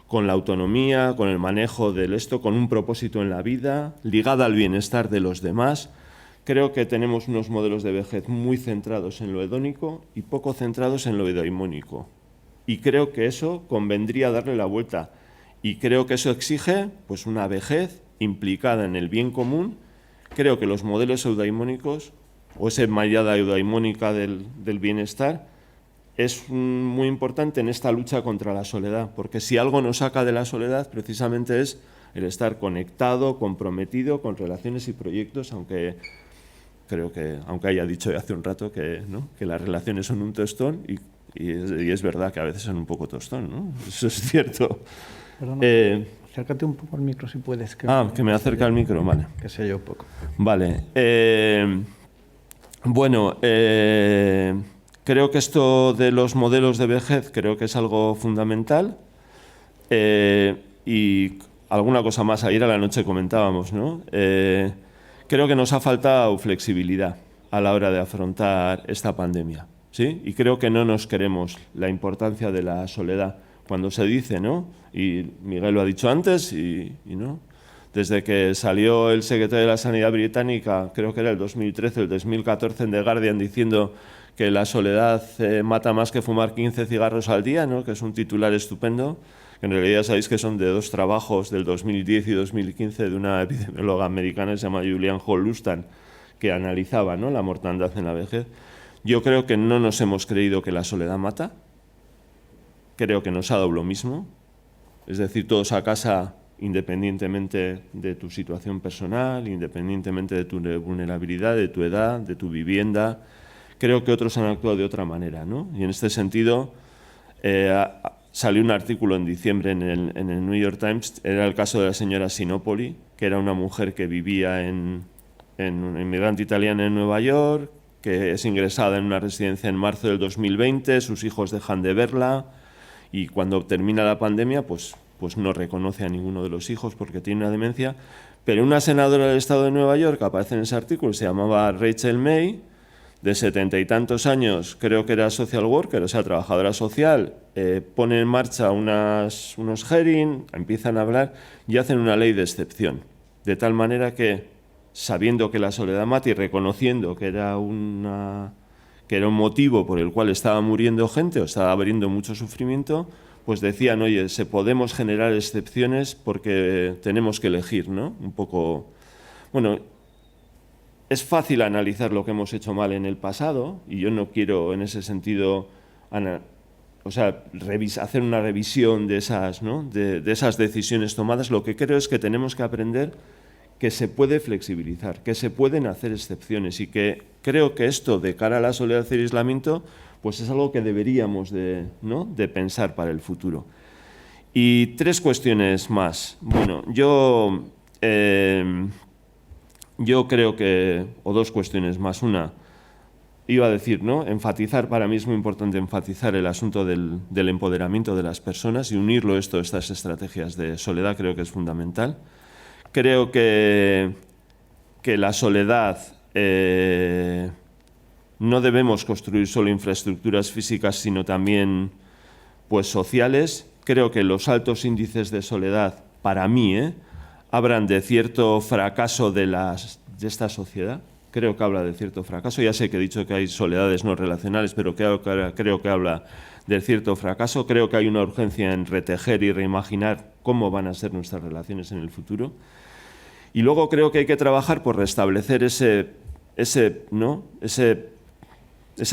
con la autonomía, con el manejo del esto, con un propósito en la vida, ligada al bienestar de los demás. Creo que tenemos unos modelos de vejez muy centrados en lo hedónico y poco centrados en lo eudaimónico. Y creo que eso convendría darle la vuelta. Y creo que eso exige pues, una vejez implicada en el bien común. Creo que los modelos eudaimónicos, o esa mirada eudaimónica del bienestar, es muy importante en esta lucha contra la soledad. Porque si algo nos saca de la soledad, precisamente es el estar conectado, comprometido con relaciones y proyectos, aunque haya dicho hace un rato que, ¿no? Que las relaciones son un tostón y es verdad que a veces son un poco tostón, ¿no? Eso es cierto. Perdona, acércate un poco al micro si puedes. Que me acerca al micro, vale. Que sé yo un poco. Vale. Creo que esto de los modelos de vejez creo que es algo fundamental. Y alguna cosa más, ayer a la noche comentábamos, ¿no? Creo que nos ha faltado flexibilidad a la hora de afrontar esta pandemia, ¿sí? Y creo que no nos queremos la importancia de la soledad. Cuando se dice, ¿no? Y Miguel lo ha dicho antes, y ¿no? Desde que salió el secretario de la Sanidad británica, creo que era el 2013 o el 2014 en The Guardian, diciendo que la soledad mata más que fumar 15 cigarros al día, ¿no? Que es un titular estupendo. En realidad sabéis que son de dos trabajos del 2010 y 2015 de una epidemióloga americana que se llama Julianne Hall-Lustan, que analizaba, ¿no? La mortandad en la vejez. Yo creo que no nos hemos creído que la soledad mata. Creo que nos ha dado lo mismo. Es decir, todos a casa independientemente de tu situación personal, independientemente de tu vulnerabilidad, de tu edad, de tu vivienda. Creo que otros han actuado de otra manera, ¿no? Y en este sentido salió un artículo en diciembre en el New York Times, era el caso de la señora Sinopoli, que era una mujer que vivía en inmigrante italiana en Nueva York, que es ingresada en una residencia en marzo del 2020, sus hijos dejan de verla y cuando termina la pandemia pues no reconoce a ninguno de los hijos porque tiene una demencia. Pero una senadora del estado de Nueva York, que aparece en ese artículo, se llamaba Rachel May, de 70 y tantos años, creo que era social worker, o sea, trabajadora social, pone en marcha unos hearings, empiezan a hablar y hacen una ley de excepción. De tal manera que, sabiendo que la soledad mata y reconociendo que que era un motivo por el cual estaba muriendo gente o estaba habiendo mucho sufrimiento, pues decían, oye, se podemos generar excepciones porque tenemos que elegir, ¿no? Un poco... Bueno, es fácil analizar lo que hemos hecho mal en el pasado y yo no quiero en ese sentido hacer una revisión de esas, ¿no? de esas decisiones tomadas. Lo que creo es que tenemos que aprender que se puede flexibilizar, que se pueden hacer excepciones y que creo que esto de cara a la soledad y el aislamiento pues es algo que deberíamos de pensar para el futuro. Y 3 cuestiones más. Bueno, yo creo que, o 2 cuestiones más, una, iba a decir, ¿no? Enfatizar, para mí es muy importante enfatizar el asunto del empoderamiento de las personas y unirlo estas estrategias de soledad, creo que es fundamental. Creo que la soledad no debemos construir solo infraestructuras físicas, sino también pues, sociales. Creo que los altos índices de soledad, para mí, hablan de cierto fracaso de esta sociedad. Creo que habla de cierto fracaso. Ya sé que he dicho que hay soledades no relacionales, pero creo que habla de cierto fracaso. Creo que hay una urgencia en retejer y reimaginar cómo van a ser nuestras relaciones en el futuro. Y luego creo que hay que trabajar por restablecer ese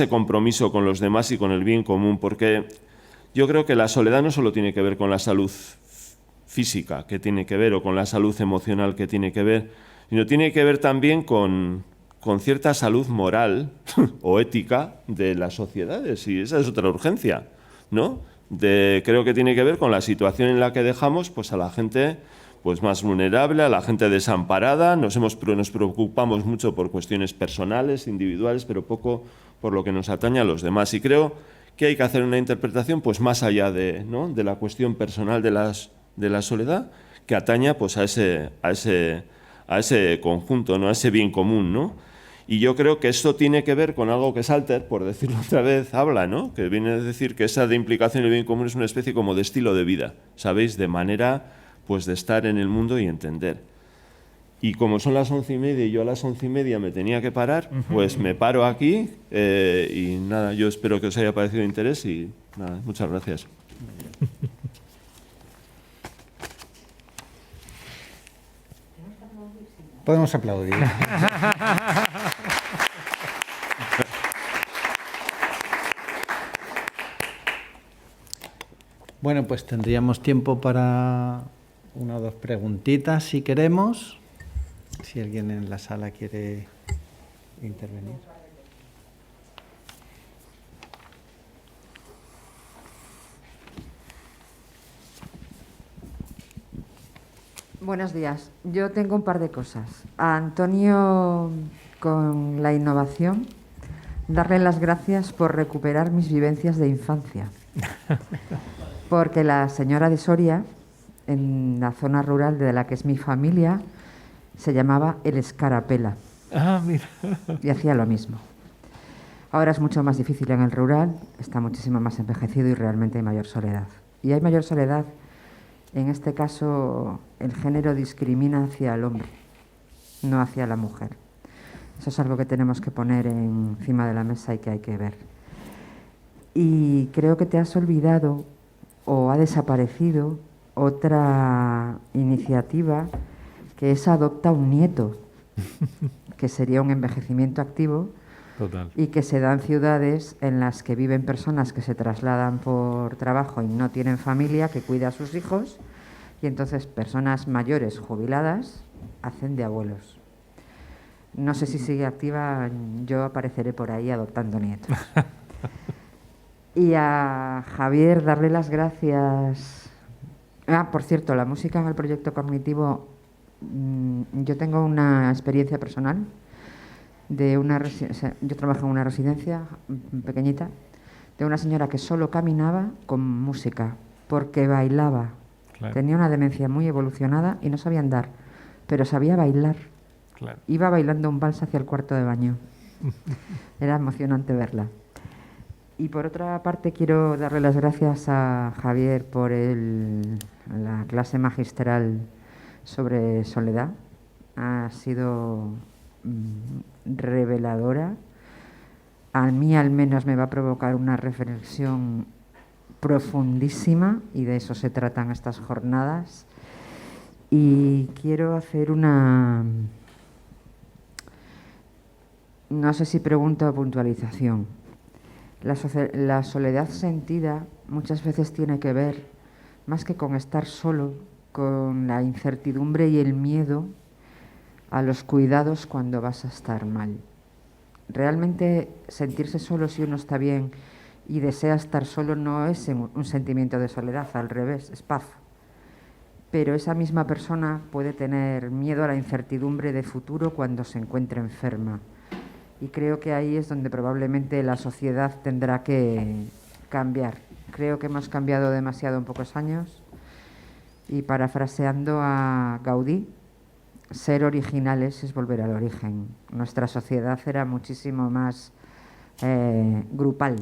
compromiso con los demás y con el bien común, porque yo creo que la soledad no solo tiene que ver con la salud física que tiene que ver o con la salud emocional que tiene que ver, sino tiene que ver también con cierta salud moral o ética de las sociedades, y esa es otra urgencia, ¿no? Creo que tiene que ver con la situación en la que dejamos pues, a la gente pues, más vulnerable, a la gente desamparada. Nos preocupamos mucho por cuestiones personales, individuales, pero poco por lo que nos atañe a los demás. Y creo que hay que hacer una interpretación pues, más allá de la cuestión personal de la soledad, que ataña pues, a ese conjunto, ¿no? A ese bien común, ¿no? Y yo creo que esto tiene que ver con algo que Salter, por decirlo otra vez, habla, ¿no? Que viene a decir que esa de implicación en el bien común es una especie como de estilo de vida, ¿sabéis? De manera pues, de estar en el mundo y entender. Y como son las 11:30 y yo a las 11:30 me tenía que parar, pues me paro aquí y nada, yo espero que os haya parecido de interés y nada, muchas gracias. Podemos aplaudir. Bueno, pues tendríamos tiempo para 1 o 2 preguntitas, si queremos. Si alguien en la sala quiere intervenir. Buenos días. Yo tengo un par de cosas. A Antonio, con la innovación, darle las gracias por recuperar mis vivencias de infancia. Porque la señora de Soria, en la zona rural de la que es mi familia, se llamaba El Escarapela. Ah, mira. Y hacía lo mismo. Ahora es mucho más difícil en el rural, está muchísimo más envejecido y realmente hay mayor soledad. Y hay mayor soledad. En este caso, el género discrimina hacia el hombre, no hacia la mujer. Eso es algo que tenemos que poner encima de la mesa y que hay que ver. Y creo que te has olvidado o ha desaparecido otra iniciativa que es Adopta un Nieto, que sería un envejecimiento activo. Total. Y que se da en ciudades en las que viven personas que se trasladan por trabajo y no tienen familia que cuida a sus hijos, y entonces personas mayores jubiladas hacen de abuelos. No sé si sigue activa, yo apareceré por ahí adoptando nietos. Y a Javier darle las gracias. Por cierto, la música en el proyecto cognitivo, yo tengo una experiencia personal. Yo trabajo en una residencia pequeñita de una señora que solo caminaba con música porque bailaba. Claro. Tenía una demencia muy evolucionada y no sabía andar, pero sabía bailar. Claro. Iba bailando un vals hacia el cuarto de baño. Era emocionante verla. Y por otra parte quiero darle las gracias a Javier por la clase magistral sobre soledad. Ha sido reveladora a mí al menos me va a provocar una reflexión profundísima, y de eso se tratan estas jornadas. Y quiero hacer una, no sé si pregunta o puntualización. La soledad sentida muchas veces tiene que ver, más que con estar solo, con la incertidumbre y el miedo a los cuidados cuando vas a estar mal. Realmente sentirse solo si uno está bien y desea estar solo no es un sentimiento de soledad, al revés, es paz. Pero esa misma persona puede tener miedo a la incertidumbre de futuro cuando se encuentre enferma. Y creo que ahí es donde probablemente la sociedad tendrá que cambiar. Creo que hemos cambiado demasiado en pocos años. Y parafraseando a Gaudí, ser originales es volver al origen. Nuestra sociedad era muchísimo más grupal.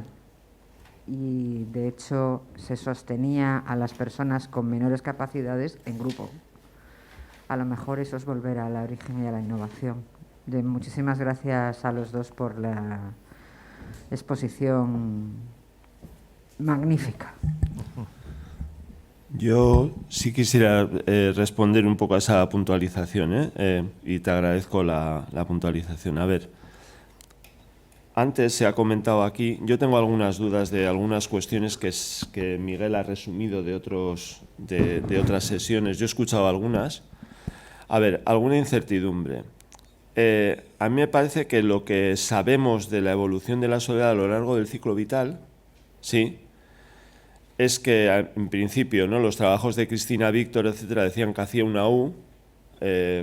Y de hecho se sostenía a las personas con menores capacidades en grupo. A lo mejor eso es volver al origen y a la innovación. Muchísimas gracias a los dos por la exposición magnífica. Yo sí quisiera responder un poco a esa puntualización, y te agradezco la puntualización. A ver, antes se ha comentado aquí, yo tengo algunas dudas de algunas cuestiones que Miguel ha resumido de otras sesiones. Yo he escuchado algunas. A ver, alguna incertidumbre. A mí me parece que lo que sabemos de la evolución de la soledad a lo largo del ciclo vital, sí, es que en principio, ¿no?, los trabajos de Cristina Víctor, etcétera, decían que hacía una U,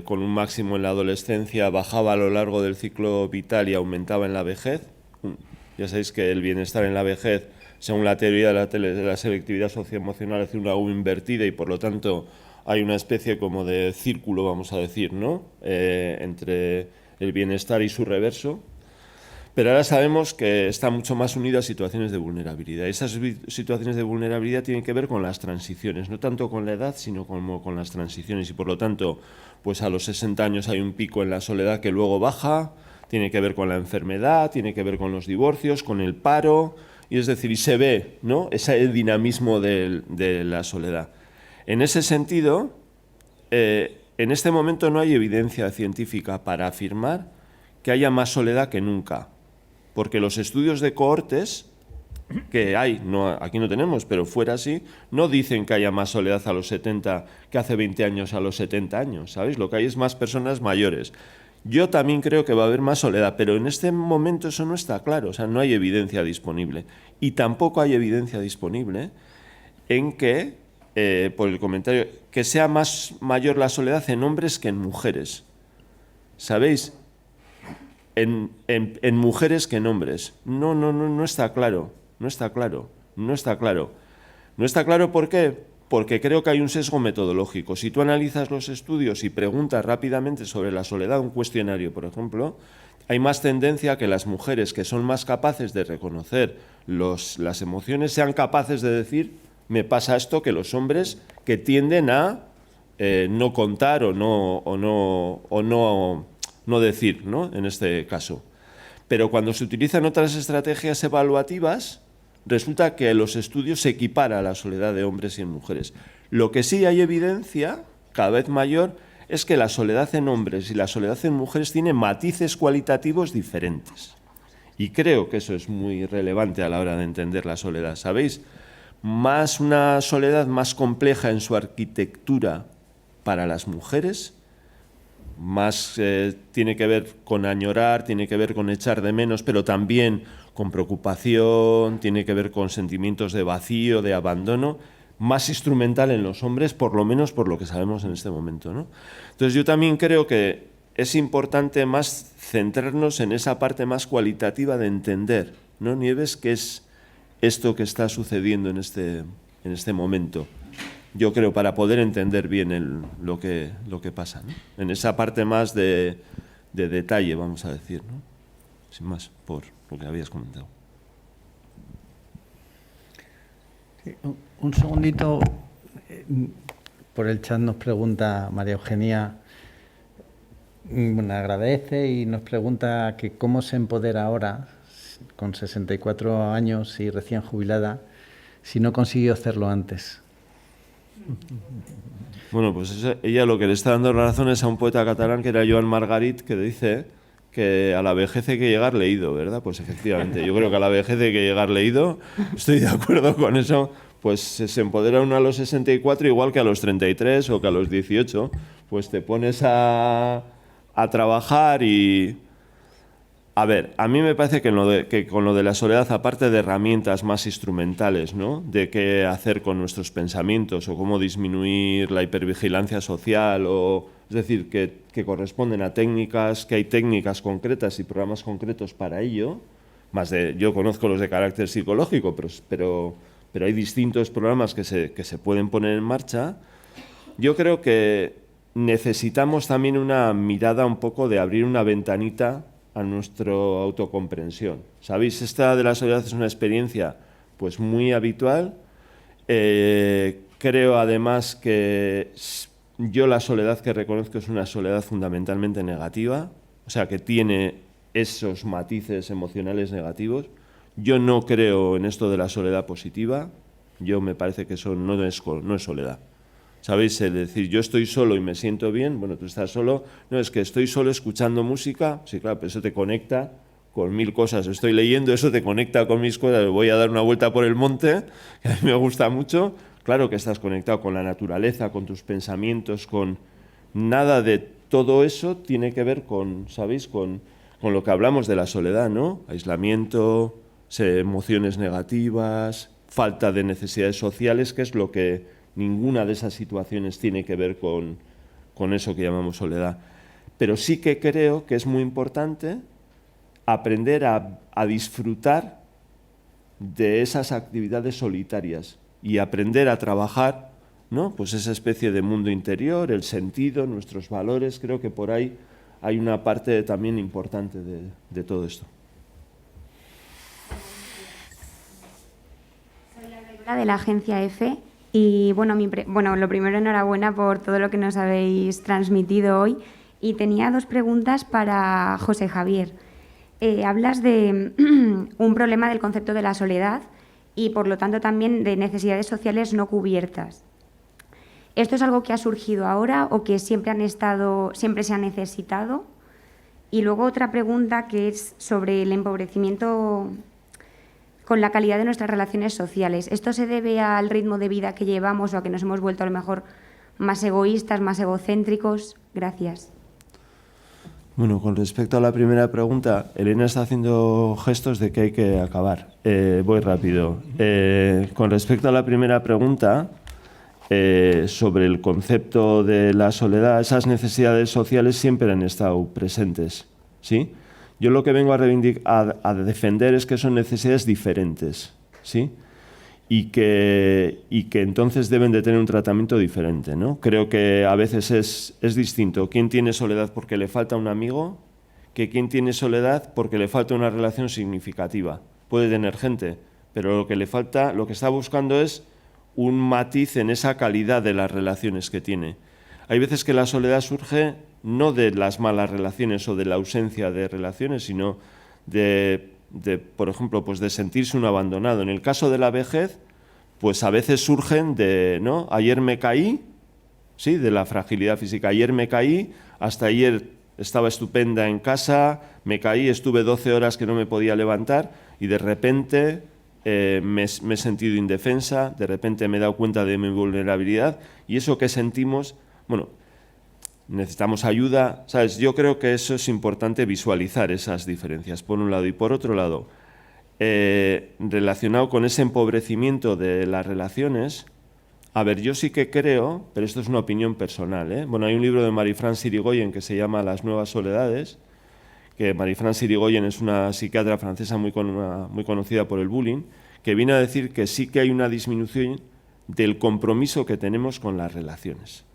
con un máximo en la adolescencia, bajaba a lo largo del ciclo vital y aumentaba en la vejez. Ya sabéis que el bienestar en la vejez, según la teoría de la selectividad socioemocional, hace una U invertida y por lo tanto hay una especie como de círculo, vamos a decir, ¿no?, entre el bienestar y su reverso. Pero ahora sabemos que está mucho más unido a situaciones de vulnerabilidad. Esas situaciones de vulnerabilidad tienen que ver con las transiciones, no tanto con la edad, sino como con las transiciones. Y por lo tanto, pues a los 60 años hay un pico en la soledad que luego baja, tiene que ver con la enfermedad, tiene que ver con los divorcios, con el paro, y es decir, y se ve, ¿no?, ese dinamismo de la soledad. En ese sentido, en este momento no hay evidencia científica para afirmar que haya más soledad que nunca. Porque los estudios de cohortes que hay, aquí no tenemos, pero fuera sí, no dicen que haya más soledad a los 70 que hace 20 años a los 70 años, ¿sabéis? Lo que hay es más personas mayores. Yo también creo que va a haber más soledad, pero en este momento eso no está claro, o sea, no hay evidencia disponible. Y tampoco hay evidencia disponible en que, por el comentario, que sea mayor la soledad en hombres que en mujeres. ¿Sabéis? En mujeres que en hombres. No está claro. No está claro. No está claro. No está claro, ¿por qué? Porque creo que hay un sesgo metodológico. Si tú analizas los estudios y preguntas rápidamente sobre la soledad, un cuestionario, por ejemplo, hay más tendencia a que las mujeres que son más capaces de reconocer las emociones sean capaces de decir, me pasa esto, que los hombres que tienden a no contar o no decir, ¿no?, en este caso. Pero cuando se utilizan otras estrategias evaluativas, resulta que los estudios se equipara a la soledad de hombres y en mujeres. Lo que sí hay evidencia, cada vez mayor, es que la soledad en hombres y la soledad en mujeres tiene matices cualitativos diferentes. Y creo que eso es muy relevante a la hora de entender la soledad. ¿Sabéis? Más una soledad más compleja en su arquitectura para las mujeres, más tiene que ver con añorar, tiene que ver con echar de menos, pero también con preocupación, tiene que ver con sentimientos de vacío, de abandono, más instrumental en los hombres, por lo menos por lo que sabemos en este momento, ¿no? Entonces yo también creo que es importante más centrarnos en esa parte más cualitativa de entender, ¿no, Nieves?, qué es esto que está sucediendo en este momento. Yo creo, para poder entender bien lo que pasa, ¿no?, en esa parte más de detalle, vamos a decir, ¿no?, sin más, por lo que habías comentado. Sí, un segundito. Por el chat nos pregunta María Eugenia, agradece y nos pregunta que cómo se empodera ahora con 64 años y recién jubilada, si no consiguió hacerlo antes. Bueno, pues ella lo que le está dando razón es a un poeta catalán que era Joan Margarit, que dice que a la vejez hay que llegar leído, ¿verdad? Pues efectivamente, yo creo que a la vejez hay que llegar leído, estoy de acuerdo con eso, pues se empodera uno a los 64 igual que a los 33 o que a los 18, pues te pones a trabajar y... A ver, a mí me parece que con lo de la soledad, aparte de herramientas más instrumentales, ¿no?, de qué hacer con nuestros pensamientos o cómo disminuir la hipervigilancia social, es decir, que corresponden a técnicas, que hay técnicas concretas y programas concretos para ello, yo conozco los de carácter psicológico, pero hay distintos programas que se pueden poner en marcha. Yo creo que necesitamos también una mirada un poco de abrir una ventanita a nuestra autocomprensión. ¿Sabéis? Esta de la soledad es una experiencia pues muy habitual. Creo además que yo la soledad que reconozco es una soledad fundamentalmente negativa, o sea, que tiene esos matices emocionales negativos. Yo no creo en esto de la soledad positiva. Yo me parece que eso no es soledad. ¿Sabéis? El decir, yo estoy solo y me siento bien, bueno, tú estás solo, no, es que estoy solo escuchando música, sí, claro, pero eso te conecta con 1000 cosas. Estoy leyendo, eso te conecta con mis cosas, voy a dar una vuelta por el monte, que a mí me gusta mucho. Claro que estás conectado con la naturaleza, con tus pensamientos, con... Nada de todo eso tiene que ver con, ¿sabéis? Con lo que hablamos de la soledad, ¿no? Aislamiento, emociones negativas, falta de necesidades sociales, que es lo que... Ninguna de esas situaciones tiene que ver con eso que llamamos soledad. Pero sí que creo que es muy importante aprender a disfrutar de esas actividades solitarias y aprender a trabajar, ¿no?, pues esa especie de mundo interior, el sentido, nuestros valores. Creo que por ahí hay una parte también importante de todo esto. Soy la directora de la agencia EFE. Y bueno, lo primero, enhorabuena por todo lo que nos habéis transmitido hoy. Y tenía 2 preguntas para José Javier. Hablas de un problema del concepto de la soledad y, por lo tanto, también de necesidades sociales no cubiertas. ¿Esto es algo que ha surgido ahora o que siempre se ha necesitado? Y luego otra pregunta que es sobre el empobrecimiento con la calidad de nuestras relaciones sociales. ¿Esto se debe al ritmo de vida que llevamos o a que nos hemos vuelto a lo mejor más egoístas, más egocéntricos? Gracias. Bueno, con respecto a la primera pregunta, Elena está haciendo gestos de que hay que acabar. Voy rápido. Con respecto a la primera pregunta, sobre el concepto de la soledad, esas necesidades sociales siempre han estado presentes, ¿sí? Yo lo que vengo a defender es que son necesidades diferentes, ¿sí? Y que entonces deben de tener un tratamiento diferente, ¿no? Creo que a veces es distinto quién tiene soledad porque le falta un amigo que quién tiene soledad porque le falta una relación significativa. Puede tener gente, pero lo que está buscando es un matiz en esa calidad de las relaciones que tiene. Hay veces que la soledad surge no de las malas relaciones o de la ausencia de relaciones, sino por ejemplo, pues de sentirse un abandonado. En el caso de la vejez, pues a veces surgen ¿no? Ayer me caí, sí, de la fragilidad física. Ayer me caí, hasta ayer estaba estupenda en casa, me caí, estuve 12 horas que no me podía levantar y de repente me he sentido indefensa, de repente me he dado cuenta de mi vulnerabilidad y eso que sentimos, bueno, necesitamos ayuda, ¿sabes? Yo creo que eso es importante visualizar esas diferencias, por un lado. Y por otro lado, relacionado con ese empobrecimiento de las relaciones, a ver, yo sí que creo, pero esto es una opinión personal, ¿eh? Bueno, hay un libro de Marie-France Irigoyen que se llama Las nuevas soledades, que Marie-France Irigoyen es una psiquiatra francesa muy conocida por el bullying, que viene a decir que sí que hay una disminución del compromiso que tenemos con las relaciones,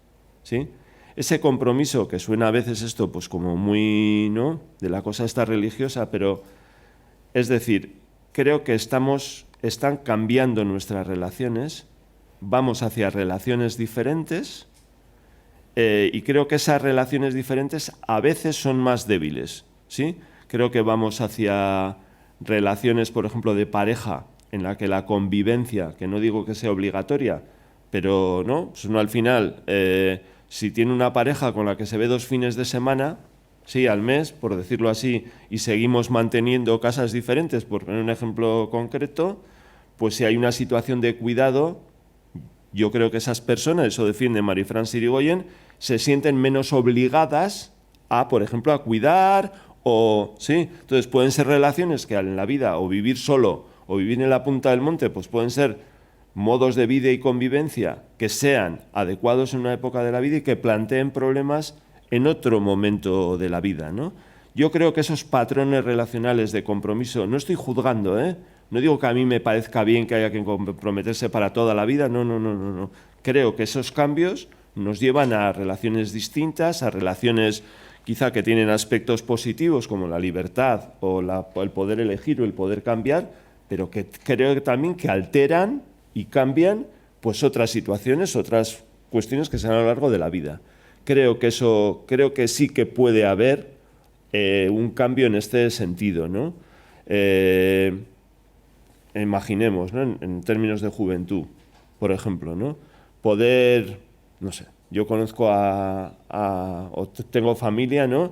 ¿sí? Ese compromiso, que suena a veces esto pues como muy, ¿no?, de la cosa esta religiosa, pero es decir, creo que están cambiando nuestras relaciones, vamos hacia relaciones diferentes y creo que esas relaciones diferentes a veces son más débiles, ¿sí? Creo que vamos hacia relaciones, por ejemplo, de pareja, en la que la convivencia, que no digo que sea obligatoria, pero no, pues uno al final, si tiene una pareja con la que se ve 2 fines de semana, sí, al mes, por decirlo así, y seguimos manteniendo casas diferentes, por poner un ejemplo concreto, pues si hay una situación de cuidado, yo creo que esas personas, eso defiende Marie-France Sirigoyen, se sienten menos obligadas a, por ejemplo, a cuidar o, sí, entonces pueden ser relaciones que en la vida o vivir solo o vivir en la punta del monte, pues pueden ser modos de vida y convivencia que sean adecuados en una época de la vida y que planteen problemas en otro momento de la vida, ¿no? Yo creo que esos patrones relacionales de compromiso, no estoy juzgando, no digo que a mí me parezca bien que haya que comprometerse para toda la vida, no. Creo que esos cambios nos llevan a relaciones distintas, a relaciones quizá que tienen aspectos positivos como la libertad o el poder elegir o el poder cambiar, pero que creo también que alteran y cambian pues otras situaciones, otras cuestiones que se dan a lo largo de la vida. Creo que sí que puede haber un cambio en este sentido, ¿no? Imaginemos, ¿no? En términos de juventud, por ejemplo, ¿no? Poder, no sé, yo conozco o tengo familia, ¿no?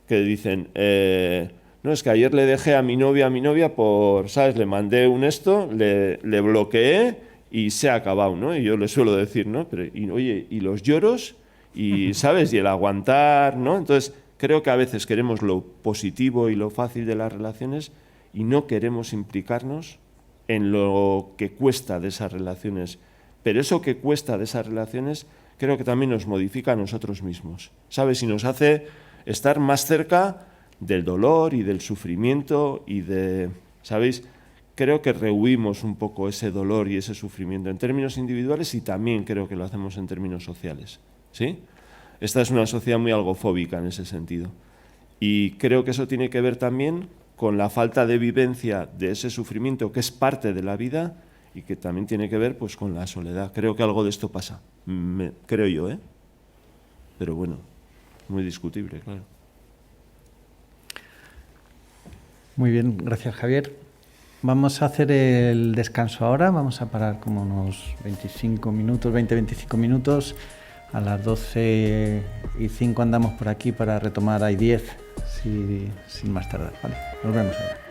Que dicen, no, es que ayer le dejé a mi novia por, ¿sabes? Le mandé un esto, le bloqueé y se ha acabado, ¿no? Y yo le suelo decir, ¿no? Pero, oye, ¿y los lloros? Y, ¿sabes? Y el aguantar, ¿no? Entonces, creo que a veces queremos lo positivo y lo fácil de las relaciones y no queremos implicarnos en lo que cuesta de esas relaciones. Pero eso que cuesta de esas relaciones creo que también nos modifica a nosotros mismos, ¿sabes? Y nos hace estar más cerca del dolor y del sufrimiento y de, ¿sabéis? Creo que rehuimos un poco ese dolor y ese sufrimiento en términos individuales y también creo que lo hacemos en términos sociales, ¿sí? Esta es una sociedad muy algofóbica en ese sentido. Y creo que eso tiene que ver también con la falta de vivencia de ese sufrimiento que es parte de la vida y que también tiene que ver pues, con la soledad. Creo que algo de esto pasa, creo yo, ¿eh? Pero bueno, muy discutible, claro. Muy bien, gracias Javier. Vamos a hacer el descanso ahora, vamos a parar como unos 25 minutos, 20-25 minutos. A las 12:05 andamos por aquí para retomar, hay 10, sin más tardar. Vale, nos vemos ahora.